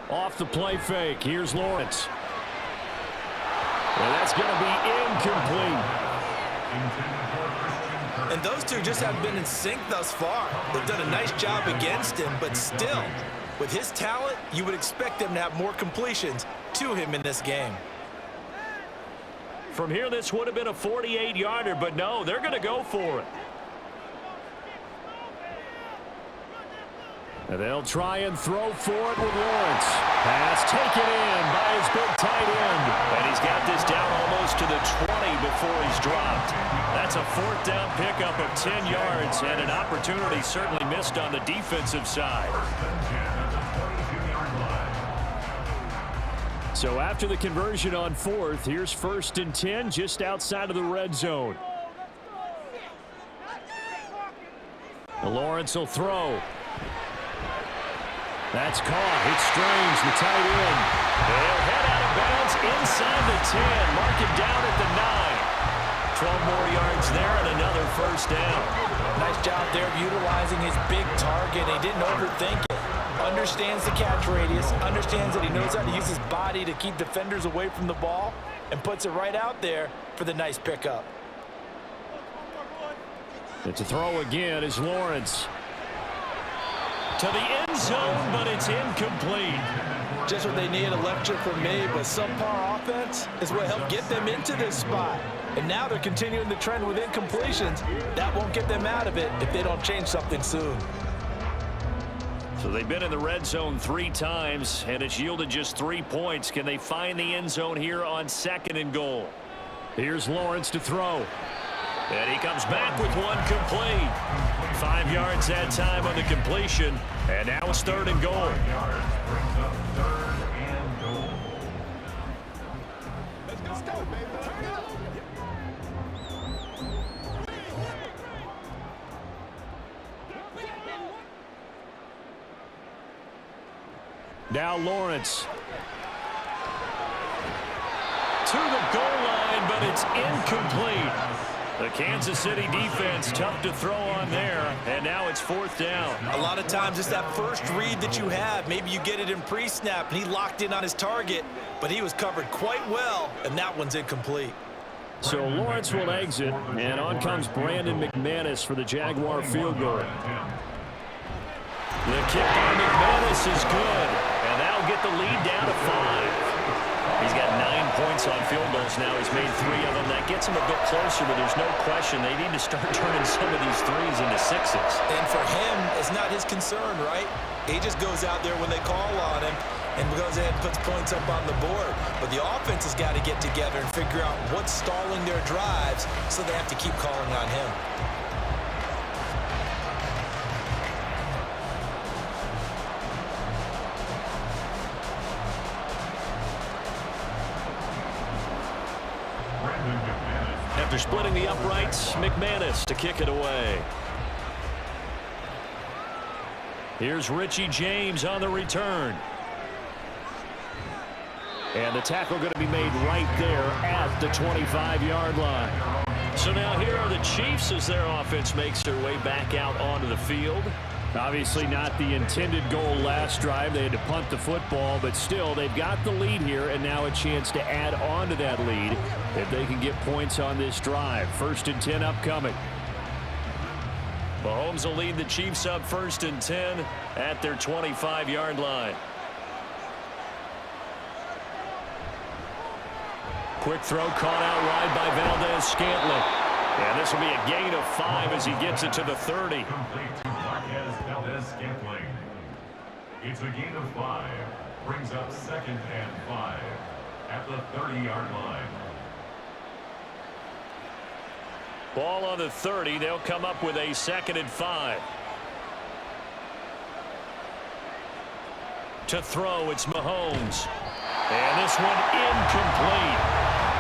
Off the play fake. Here's Lawrence. And that's going to be incomplete. And those two just haven't been in sync thus far. They've done a nice job against him, but still, with his talent, you would expect them to have more completions to him in this game. From here, this would have been a 48-yarder, but no, they're going to go for it. And they'll try and throw for it with Lawrence. Pass taken in by his big tight end. And he's got this down almost to the 20 before he's dropped. That's a 4th down pickup of 10 yards and an opportunity certainly missed on the defensive side. So after the conversion on 4th, here's 1st and 10 just outside of the red zone. Lawrence will throw. That's caught. It's Strange, the tight end. They'll head out of bounds inside the 10. Mark it down at the 9. 12 more yards there and another first down. Nice job there of utilizing his big target. He didn't overthink it. Understands the catch radius. Understands that he knows how to use his body to keep defenders away from the ball. And puts it right out there for the nice pickup. And to throw again is Lawrence. To the end zone, but it's incomplete. Just what they need, a lecture from me, but subpar offense is what helped get them into this spot. And now they're continuing the trend with incompletions. That won't get them out of it if they don't change something soon. So they've been in the red zone 3 times, and it's yielded just 3 points. Can they find the end zone here on 2nd and goal? Here's Lawrence to throw. And he comes back with one complete. 5 yards that time on the completion. And now it's 3rd and goal. Now Lawrence. To the goal line, but it's incomplete. The Kansas City defense tough to throw on there, and now it's 4th down. A lot of times it's that first read that you have. Maybe you get it in pre-snap, and he locked in on his target, but he was covered quite well, and that one's incomplete. So Lawrence will exit, and on comes Brandon McManus for the Jaguar field goal. The kick by McManus is good, and that'll get the lead down to 5. He's got 9 points on field goals now. He's made 3 of them. That gets him a bit closer, but there's no question they need to start turning some of these 3s into 6s. And for him, it's not his concern, right? He just goes out there when they call on him and goes ahead and puts points up on the board. But the offense has got to get together and figure out what's stalling their drives, so they have to keep calling on him. After splitting the uprights, McManus to kick it away. Here's Richie James on the return. And the tackle going to be made right there at the 25-yard line. So now here are the Chiefs as their offense makes their way back out onto the field. Obviously not the intended goal last drive. They had to punt the football, but still they've got the lead here, and now a chance to add on to that lead if they can get points on this drive. 1st and 10 upcoming. Mahomes will lead the Chiefs up 1st and 10 at their 25-yard line. Quick throw caught out wide by Valdez-Scantling. And this will be a gain of 5 as he gets it to the 30. It's a gain of 5. Brings up 2nd and 5 at the 30-yard line. Ball on the 30. They'll come up with a 2nd and 5. To throw, it's Mahomes. And this one incomplete.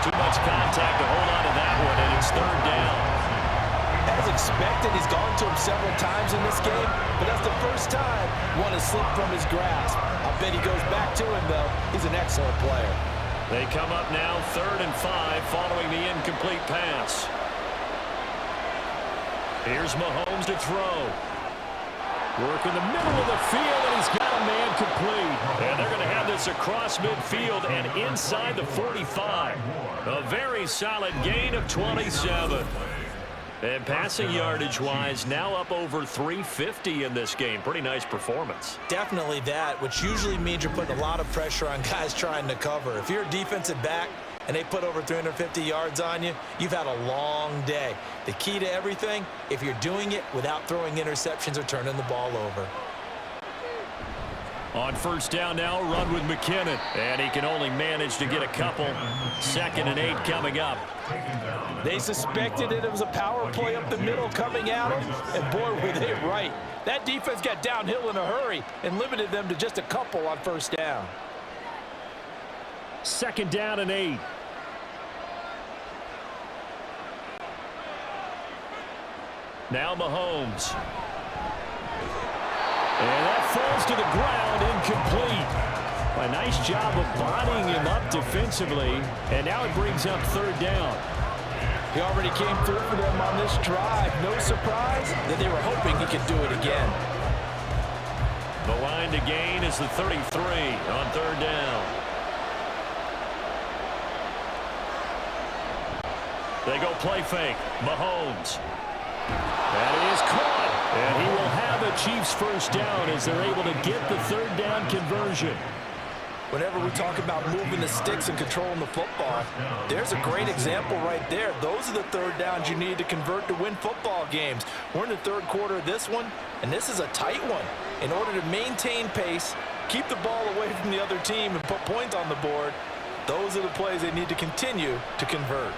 Too much contact to hold on to that one, and it's 3rd down. As expected, he's gone to him several times in this game, but that's the first time one has slipped from his grasp. I bet he goes back to him, though. He's an excellent player. They come up now 3rd and 5 following the incomplete pass. Here's Mahomes to throw. Work in the middle of the field, and he's got a man complete. And they're going to have this across midfield and inside the 45. A very solid gain of 27. And passing yardage-wise, now up over 350 in this game. Pretty nice performance. Definitely that, which usually means you're putting a lot of pressure on guys trying to cover. If you're a defensive back and they put over 350 yards on you, you've had a long day. The key to everything, if you're doing it without throwing interceptions or turning the ball over. On 1st down now, run with McKinnon. And he can only manage to get a couple. 2nd and 8 coming up. They suspected it was a power play up the middle coming at them, and boy, were they right. That defense got downhill in a hurry and limited them to just a couple on 1st down. 2nd down and 8. Now Mahomes. And that falls to the ground, incomplete. A nice job of bodying him up defensively, and now it brings up 3rd down. He already came through for them on this drive. No surprise that they were hoping he could do it again. The line to gain is the 33 on 3rd down. They go play fake. Mahomes. That is caught. And he will have a Chiefs 1st down as they're able to get the 3rd down conversion. Whenever we talk about moving the sticks and controlling the football, there's a great example right there. Those are the 3rd downs you need to convert to win football games. We're in the 3rd quarter of this one, and this is a tight one. In order to maintain pace, keep the ball away from the other team, and put points on the board, those are the plays they need to continue to convert.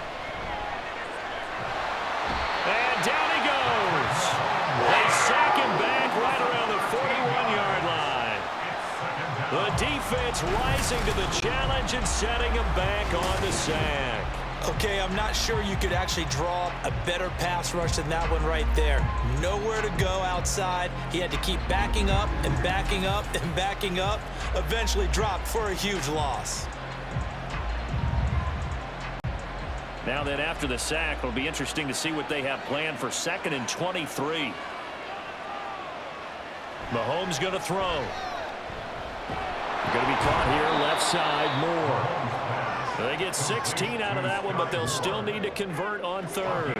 And down he goes. They sack him back right around the 41-yard line. The defense rising to the challenge and setting him back on the sack. Okay, I'm not sure you could actually draw up a better pass rush than that one right there. Nowhere to go outside. He had to keep backing up and backing up and backing up. Eventually dropped for a huge loss. Now then, after the sack, it'll be interesting to see what they have planned for 2nd and 23. Mahomes going to throw. Going to be caught here, left side, Moore. They get 16 out of that one, but they'll still need to convert on 3rd.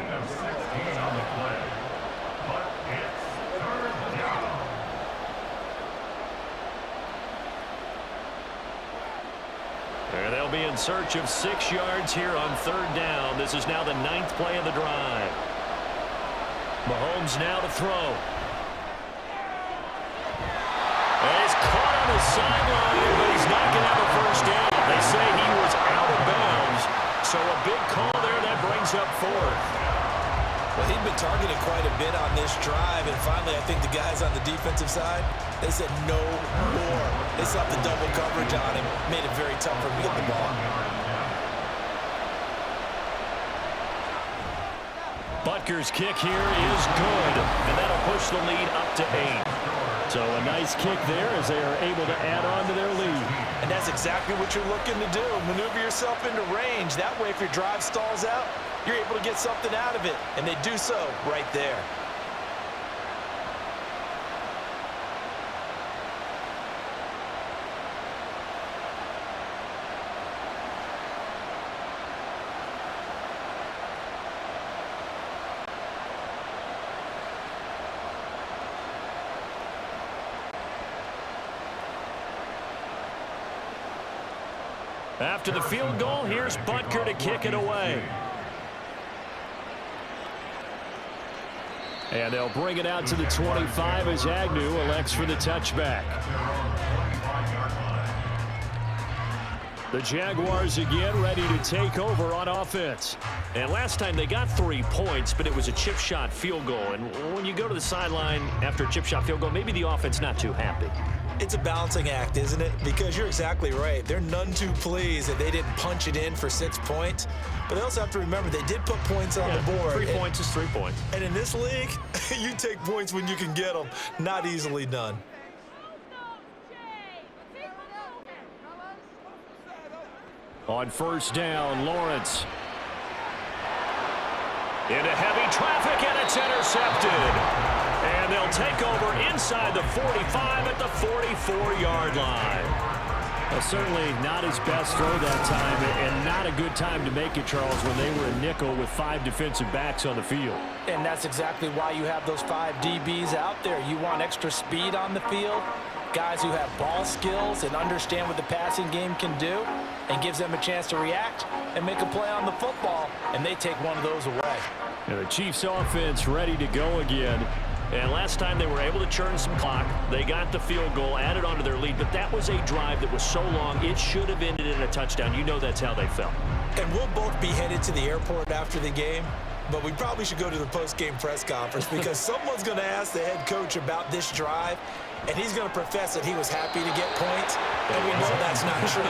And they'll be in search of 6 yards here on 3rd down. This is now the 9th play of the drive. Mahomes now to throw. And he's caught on the sideline, but he's not going to have a first down. They say he was out of bounds. So a big call there that brings up fourth. Well, he'd been targeted quite a bit on this drive, and finally I think the guys on the defensive side, they said no more. They slapped the double coverage on him, made it very tough for him to get the ball. Butker's kick here is good, and that'll push the lead up to 8. So a nice kick there as they are able to add on to their lead. And that's exactly what you're looking to do. Maneuver yourself into range. That way, if your drive stalls out, you're able to get something out of it. And they do so right there. After the field goal, here's Butker to kick it away. And they'll bring it out to the 25 as Agnew elects for the touchback. The Jaguars again ready to take over on offense. And last time they got 3 points, but it was a chip shot field goal. And when you go to the sideline after a chip shot field goal, maybe the offense not too happy. It's a balancing act, isn't it? Because you're exactly right. They're none too pleased that they didn't punch it in for 6 points. But they also have to remember they did put points on the board. 3 points is 3 points. And in this league, you take points when you can get them. Not easily done. On first down, Lawrence. Into heavy traffic, and it's intercepted. And they'll take over inside the 45 at the 44-yard line. Well, certainly not his best throw that time, and not a good time to make it, Charles, when they were a nickel with 5 defensive backs on the field. And that's exactly why you have those 5 DBs out there. You want extra speed on the field, guys who have ball skills and understand what the passing game can do, and gives them a chance to react and make a play on the football, and they take one of those away. And the Chiefs offense ready to go again. And last time they were able to churn some clock. They got the field goal, added onto their lead, but that was a drive that was so long, it should have ended in a touchdown. You know that's how they felt. And we'll both be headed to the airport after the game, but we probably should go to the post-game press conference because someone's going to ask the head coach about this drive, and he's going to profess that he was happy to get points, and we know that's not true.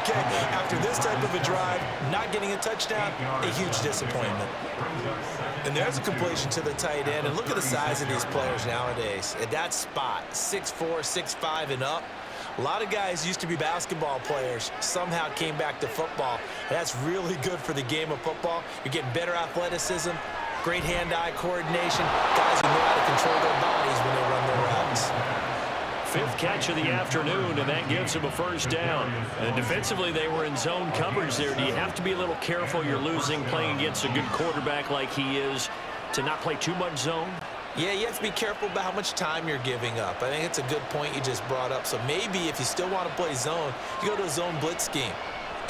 Okay, after this type of a drive, not getting a touchdown, a huge disappointment. And there's a completion to the tight end, and look at the size of these players nowadays. At that spot, 6'4", 6'5", and up. A lot of guys used to be basketball players, somehow came back to football. And that's really good for the game of football. You're getting better athleticism, great hand-eye coordination, guys who know how to control their bodies when they run their routes. 5th catch of the afternoon, and that gives him a first down. And defensively, they were in zone coverage there. Do you have to be a little careful? You're losing playing against a good quarterback like he is to not play too much zone? Yeah, you have to be careful about how much time you're giving up. I think it's a good point you just brought up. So maybe if you still want to play zone, you go to a zone blitz scheme.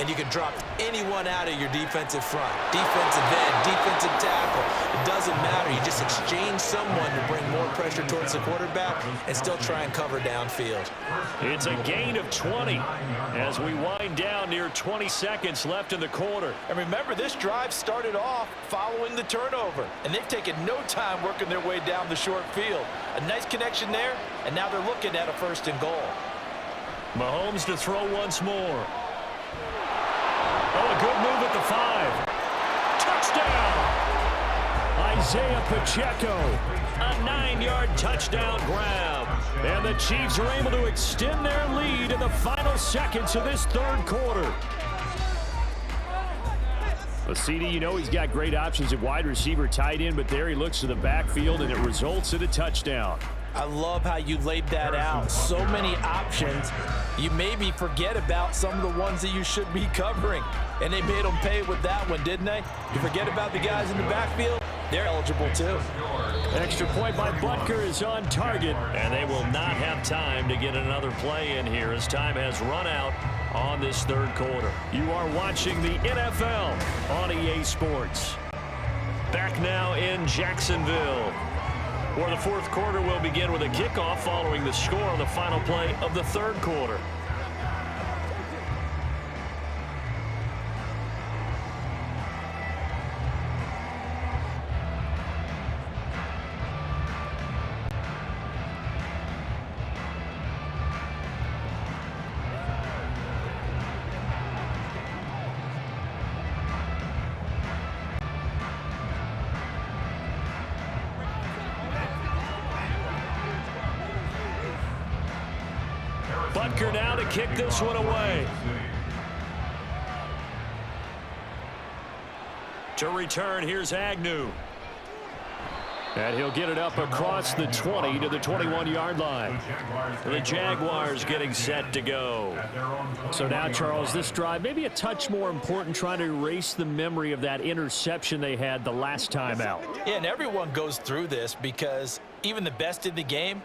And you can drop anyone out of your defensive front. Defensive end, defensive tackle. It doesn't matter. You just exchange someone to bring more pressure towards the quarterback and still try and cover downfield. It's a gain of 20 as we wind down near 20 seconds left in the quarter. And remember, this drive started off following the turnover. And they've taken no time working their way down the short field. A nice connection there, and now they're looking at a 1st and goal. Mahomes to throw once more. Oh, a good move at the 5. Touchdown! Isaiah Pacheco. A 9-yard touchdown grab. And the Chiefs are able to extend their lead in the final seconds of this 3rd quarter. Well, CD, you know he's got great options at wide receiver, tight end, but there he looks to the backfield, and it results in a touchdown. I love how you laid that out. So many options. You maybe forget about some of the ones that you should be covering. And they made them pay with that one, didn't they? You forget about the guys in the backfield, they're eligible too. Extra point by Butker is on target, and they will not have time to get another play in here as time has run out on this 3rd quarter. You are watching the NFL on EA Sports. Back now in Jacksonville, where the 4th quarter will begin with a kickoff following the score on the final play of the 3rd quarter. Butker now to kick this one away. To return, here's Agnew. And he'll get it up across the 20 to the 21-yard line. The Jaguars getting set to go. So now, Charles, this drive maybe a touch more important, trying to erase the memory of that interception they had the last time out. Yeah, and everyone goes through this because even the best in the game,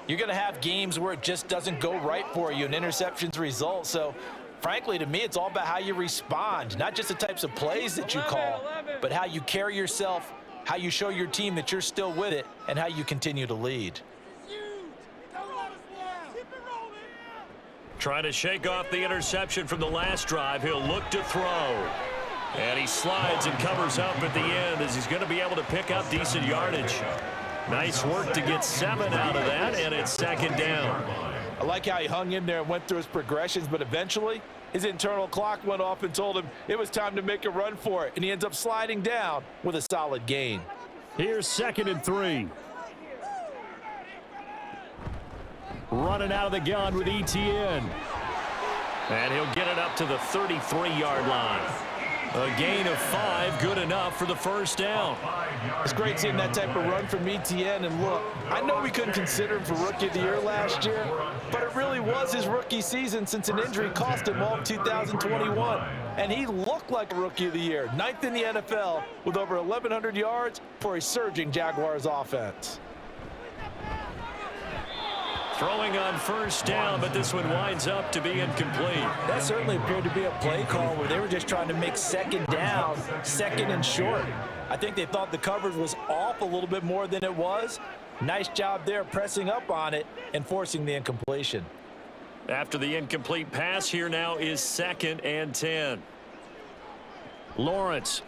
you're going to have games where it just doesn't go right for you and interceptions result. So, frankly, to me, it's all about how you respond, not just the types of plays that you call, but how you carry yourself, how you show your team that you're still with it, and how you continue to lead. Trying to shake off the interception from the last drive. He'll look to throw. And he slides and covers up at the end as he's going to be able to pick up decent yardage. Nice work to get 7 out of that, and it's second down. I like how he hung in there and went through his progressions, but eventually his internal clock went off and told him it was time to make a run for it, and he ends up sliding down with a solid gain. Here's 2nd and 3. Running out of the gun with ETN. And he'll get it up to the 33-yard line. A gain of 5, good enough for the first down. It's great seeing that type of run from ETN. And look, I know we couldn't consider him for Rookie of the Year last year, but it really was his rookie season since an injury cost him all of 2021. And he looked like a Rookie of the Year, 9th in the NFL with over 1,100 yards for a surging Jaguars offense. Throwing on first down, but this one winds up to be incomplete. That certainly appeared to be a play call where they were just trying to make second down, second and short. I think they thought the coverage was off a little bit more than it was. Nice job there pressing up on it and forcing the incompletion. After the incomplete pass, here now is 2nd and 10. Lawrence.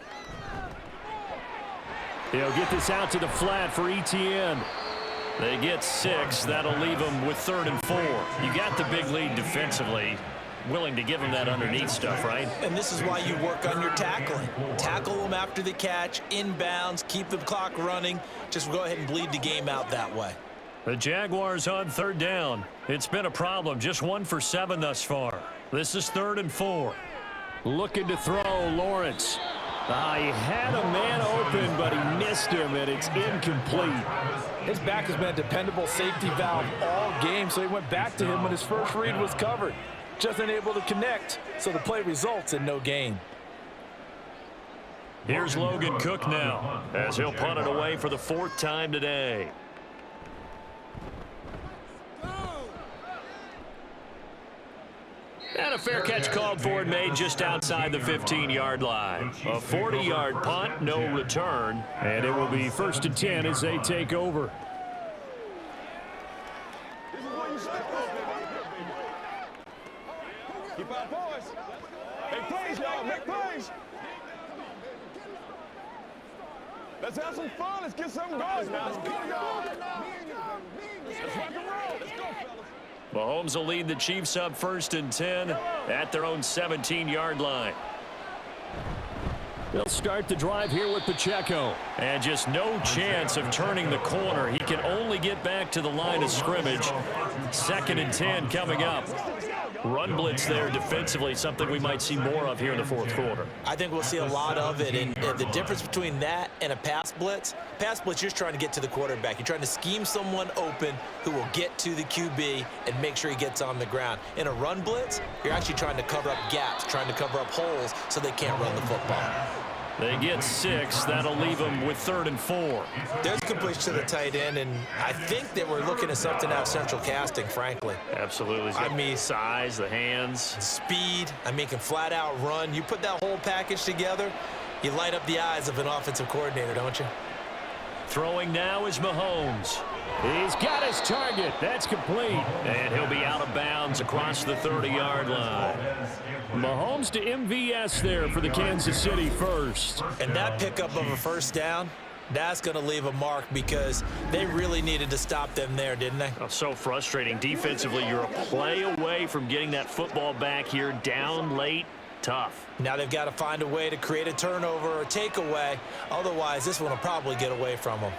He'll get this out to the flat for ETN. They get 6. That'll leave them with 3rd and 4. You got the big lead defensively. Willing to give them that underneath stuff, right? And this is why you work on your tackling. Tackle them after the catch, inbounds, keep the clock running. Just go ahead and bleed the game out that way. The Jaguars on 3rd down. It's been a problem. Just 1 for 7 thus far. This is 3rd and 4. Looking to throw, Lawrence. He had a man open, but he missed him, and it's incomplete. His back has been a dependable safety valve all game, so he went back to him when his first read was covered. Just unable to connect, so the play results in no gain. Here's Logan Cook now, as he'll punt it away for the 4th time today. And a fair catch called for and made just outside the 15-yard line. A 40-yard punt, no return. And it will be 1st and 10 as they take over. Keep our boys. Make plays, y'all. Make plays. Let's have some fun. Let's get something going now. Let's go, y'all. Let's rock and roll. Let's go, fellas. Mahomes will lead the Chiefs up 1st and 10 at their own 17-yard line. They'll start the drive here with Pacheco. And just no chance of turning the corner. He can only get back to the line of scrimmage. 2nd and 10 coming up. Run blitz there defensively, something we might see more of here in the 4th quarter. I think we'll see a lot of it, and the difference between that and a pass blitz, you're just trying to get to the quarterback. You're trying to scheme someone open who will get to the QB and make sure he gets on the ground. In a run blitz, you're actually trying to cover up gaps, trying to cover up holes so they can't run the football. They get 6. That'll leave them with 3rd and 4. There's completion to the tight end, and I think that we're looking at something out of central casting, frankly. Absolutely. I mean, size, the hands. Speed. Can flat out run. You put that whole package together, you light up the eyes of an offensive coordinator, don't you? Throwing now is Mahomes. He's got his target. That's complete. And he'll be out of bounds across the 30-yard line. Mahomes to MVS there for the Kansas City first. And that pickup of a first down, that's going to leave a mark because they really needed to stop them there, didn't they? Oh, so frustrating. Defensively, you're a play away from getting that football back here down late. Tough. Now they've got to find a way to create a turnover or takeaway. Otherwise, this one will probably get away from them.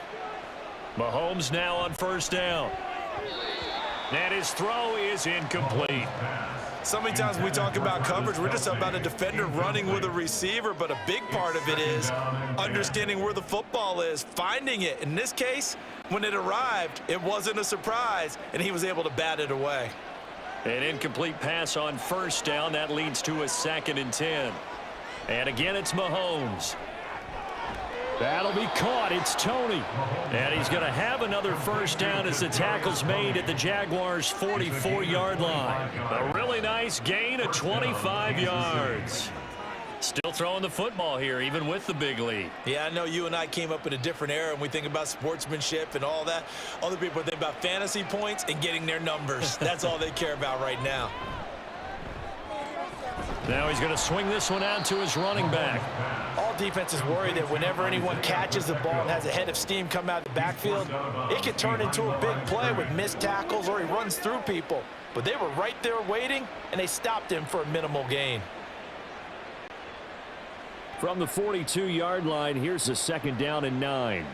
Mahomes now on first down. And his throw is incomplete. So many times when we talk about coverage, we're just about a defender running with a receiver, but a big part of it is understanding where the football is, finding it. In this case, when it arrived, it wasn't a surprise, and he was able to bat it away. An incomplete pass on first down. That leads to a 2nd and 10. And again, it's Mahomes. That'll be caught. It's Tony. And he's going to have another first down as the tackle's made at the Jaguars' 44-yard line. A really nice gain of 25 yards. Still throwing the football here, even with the big lead. Yeah, I know you and I came up in a different era, and we think about sportsmanship and all that. Other people think about fantasy points and getting their numbers. That's all they care about right now. Now he's going to swing this one out to his running back. All defenses worry that whenever anyone catches the ball and has a head of steam come out of the backfield, it could turn into a big play with missed tackles or he runs through people. But they were right there waiting, and they stopped him for a minimal gain. From the 42-yard line, here's the 2nd down and 9.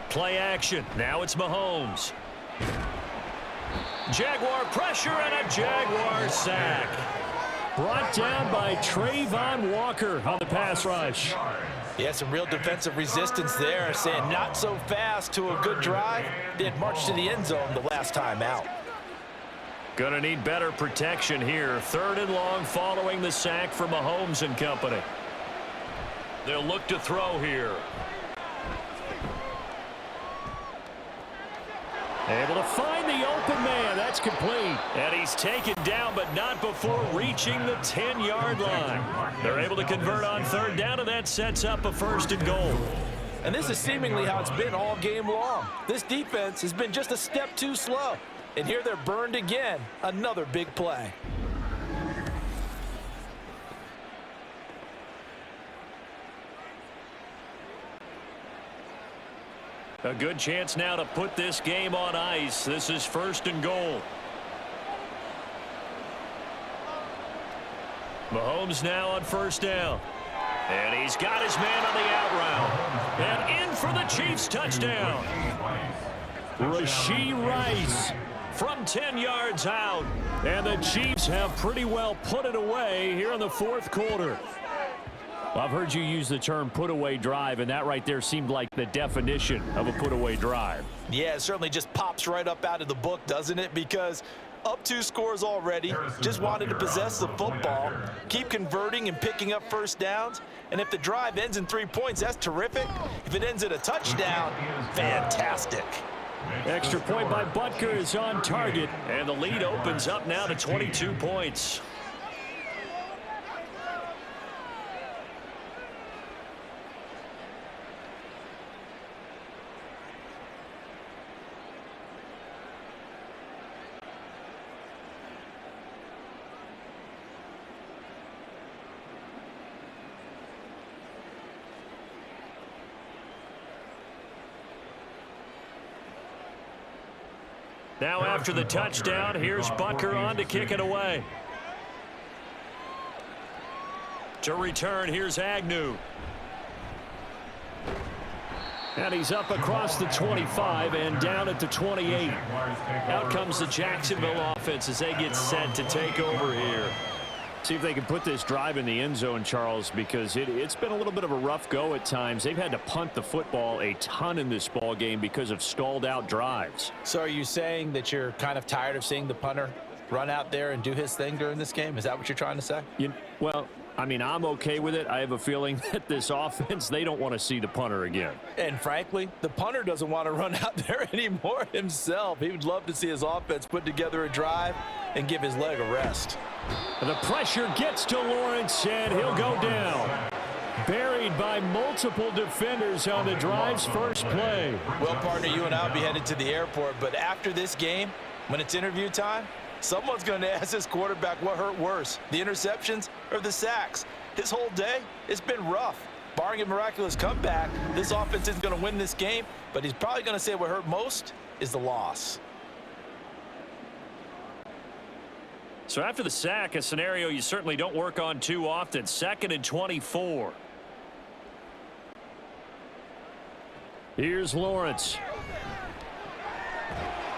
Play action. Now it's Mahomes. Jaguar pressure and a Jaguar sack. Brought down by Trayvon Walker on the pass rush. Yeah, some real defensive resistance there, saying not so fast to a good drive. They had marched to the end zone the last time out. Gonna need better protection here. 3rd and long following the sack for Mahomes and company. They'll look to throw here. Able to find the open man. That's complete. And he's taken down, but not before reaching the 10-yard line. They're able to convert on 3rd down, and that sets up a 1st and goal. And this is seemingly how it's been all game long. This defense has been just a step too slow. And here they're burned again. Another big play. A good chance now to put this game on ice. This is 1st and goal. Mahomes now on 1st down. And he's got his man on the out route. And in for the Chiefs touchdown. Rashee Rice from 10 yards out. And the Chiefs have pretty well put it away here in the 4th quarter. Well, I've heard you use the term put-away drive, and that right there seemed like the definition of a put-away drive. Yeah, it certainly just pops right up out of the book, doesn't it? Because up 2 scores already, just wanted to possess the football, keep converting and picking up first downs. And if the drive ends in 3 points, that's terrific. If it ends in a touchdown, fantastic. Extra point by Butker is on target, and the lead opens up now to 22 points. Now after the touchdown, here's Butker on to kick it away. To return, here's Agnew. And he's up across the 25 and down at the 28. Out comes the Jacksonville offense as they get set to take over here. See if they can put this drive in the end zone, Charles, because it's been a little bit of a rough go at times. They've had to punt the football a ton in this ball game because of stalled out drives. So are you saying that you're kind of tired of seeing the punter run out there and do his thing during this game? Is that what you're trying to say? Well, I mean, I'm okay with it. I have a feeling that this offense, they don't want to see the punter again. And frankly, the punter doesn't want to run out there anymore himself. He would love to see his offense put together a drive and give his leg a rest. The pressure gets to Lawrence, and he'll go down. Buried by multiple defenders on the drive's first play. Well, partner, you and I will be headed to the airport, but after this game, when it's interview time, someone's going to ask this quarterback what hurt worse, the interceptions or the sacks. His whole day, it's been rough. Barring a miraculous comeback, this offense isn't going to win this game, but he's probably going to say what hurt most is the loss. So after the sack, a scenario you certainly don't work on too often. 2nd and 24. Here's Lawrence.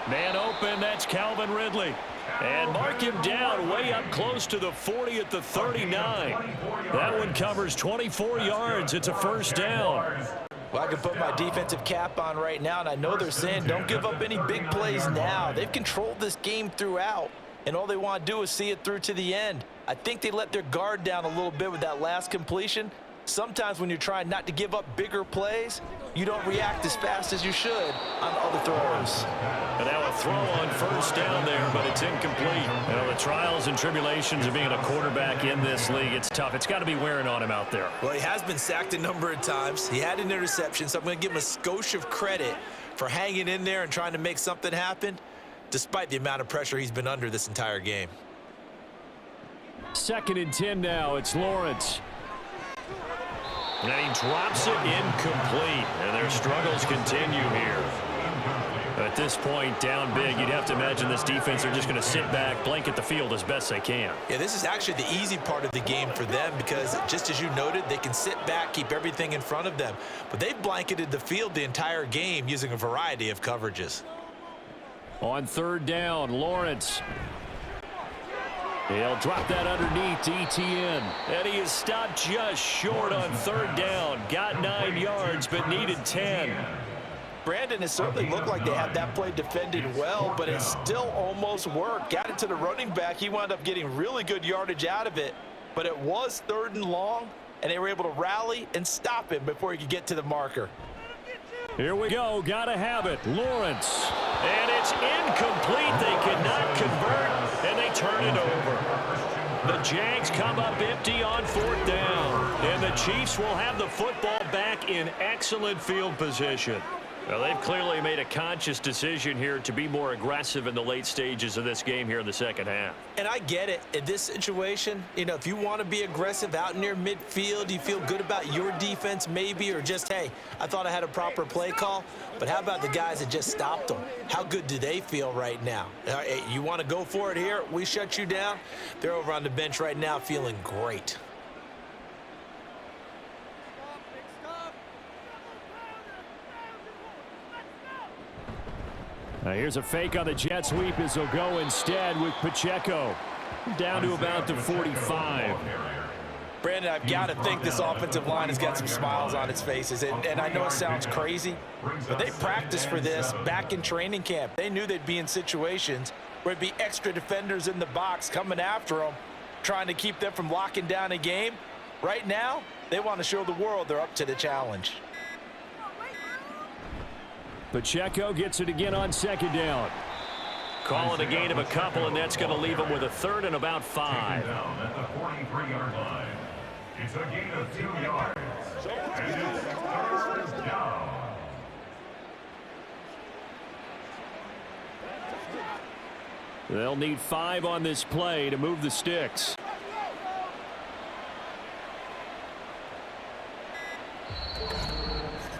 Man open, that's Calvin Ridley. And mark him down way up close to the 40 at the 39. That one covers 24 yards. It's a first down. Well, I can put my defensive cap on right now, and I know they're saying don't give up any big plays now. They've controlled this game throughout, and all they want to do is see it through to the end. I think they let their guard down a little bit with that last completion. Sometimes when you're trying not to give up bigger plays, you don't react as fast as you should on other throws. And now a throw on first down there, but it's incomplete. You know, the trials and tribulations of being a quarterback in this league, it's tough. It's got to be wearing on him out there. Well, he has been sacked a number of times. He had an interception, so I'm going to give him a skosh of credit for hanging in there and trying to make something happen, despite the amount of pressure he's been under this entire game. 2nd and 10 now. It's Lawrence. And he drops it incomplete. And their struggles continue here. At this point, down big, you'd have to imagine this defense are just going to sit back, blanket the field as best they can. Yeah, this is actually the easy part of the game for them because, just as you noted, they can sit back, keep everything in front of them. But they've blanketed the field the entire game using a variety of coverages. On 3rd down, Lawrence. He'll drop that underneath to Etienne. And he is stopped just short on 3rd down. Got 9 yards, but needed 10. Brandon, it certainly looked like they had that play defended well, but it still almost worked. Got it to the running back. He wound up getting really good yardage out of it, but it was 3rd and long, and they were able to rally and stop him before he could get to the marker. Here we go. Got to have it. Lawrence. And it's incomplete. They cannot convert, and they turn it over. The Jags come up empty on 4th down, and the Chiefs will have the football back in excellent field position. Well, they've clearly made a conscious decision here to be more aggressive in the late stages of this game here in the second half. And I get it. In this situation, you know, if you want to be aggressive out near midfield, you feel good about your defense maybe, or just, hey, I thought I had a proper play call. But how about the guys that just stopped them? How good do they feel right now? Hey, you want to go for it here? We shut you down. They're over on the bench right now feeling great. Now here's a fake on the jet sweep as he'll go instead with Pacheco. Down to about the 45. Brandon, I've got to think this offensive line has got some smiles on its faces. And I know it sounds crazy, but they practiced for this back in training camp. They knew they'd be in situations where it'd be extra defenders in the box coming after them, trying to keep them from locking down a game. Right now, they want to show the world they're up to the challenge. Pacheco gets it again on 2nd down. Call it a gain of a couple, and that's going to leave him with a 3rd and about 5. Down at the 43-yard line. It's a gain of 2 yards. And it's 3rd down. They'll need 5 on this play to move the sticks.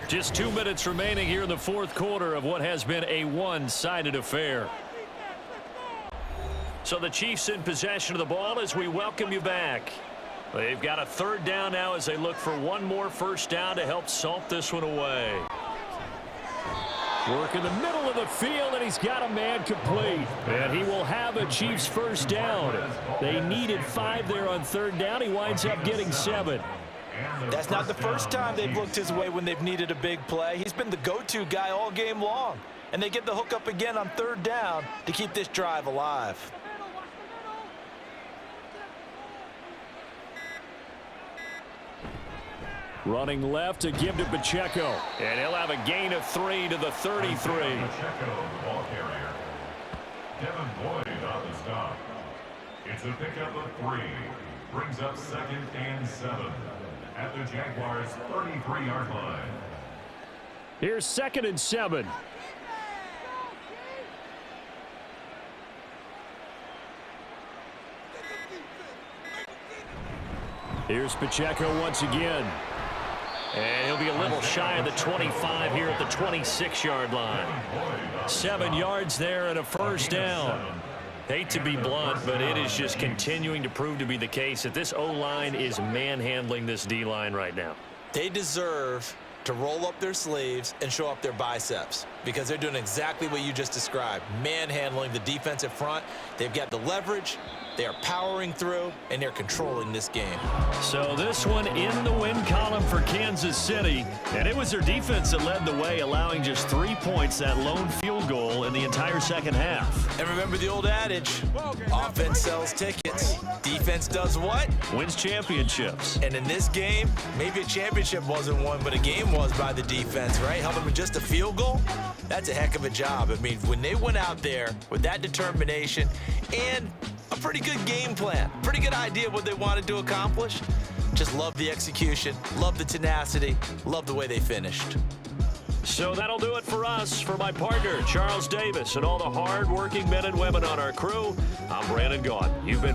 Just 2 minutes remaining here in the 4th quarter of what has been a one-sided affair. So the Chiefs in possession of the ball as we welcome you back. They've got a 3rd down now as they look for one more first down to help salt this one away. Work in the middle of the field, and he's got a man complete. And he will have a Chiefs first down. They needed 5 there on 3rd down. He winds up getting 7. That's not the first time they've looked his way when they've needed a big play. He's been the go-to guy all game long. And they get the hook up again on 3rd down to keep this drive alive. Running left to give to Pacheco. And he'll have a gain of 3 to the 33. Pacheco, the ball carrier. Devin Boyd on the stop. It's a pickup of 3. Brings up 2nd and 7 at the Jaguars' 33-yard line. Here's 2nd and 7. Here's Pacheco once again. And he'll be a little shy of the 25 here at the 26-yard line. 7 yards there and a first down. Hate to be blunt, but it is just continuing to prove to be the case that this O-line is manhandling this D-line right now. They deserve to roll up their sleeves and show up their biceps because they're doing exactly what you just described, manhandling the defensive front. They've got the leverage, they are powering through, and they're controlling this game. So this one in the win column for Kansas City, and it was their defense that led the way, allowing just 3 points, that lone field goal in the entire second half. And remember the old adage, offense sells tickets, defense does what? Wins championships. And in this game, maybe a championship wasn't won, but a game was by the defense, right? Helping with just a field goal, that's a heck of a job. I mean, when they went out there with that determination and a pretty good game plan, pretty good idea of what they wanted to accomplish, just love the execution, love the tenacity, love the way they finished. So that'll do it for us. For my partner, Charles Davis, and all the hard-working men and women on our crew, I'm Brandon Gaughan. You've been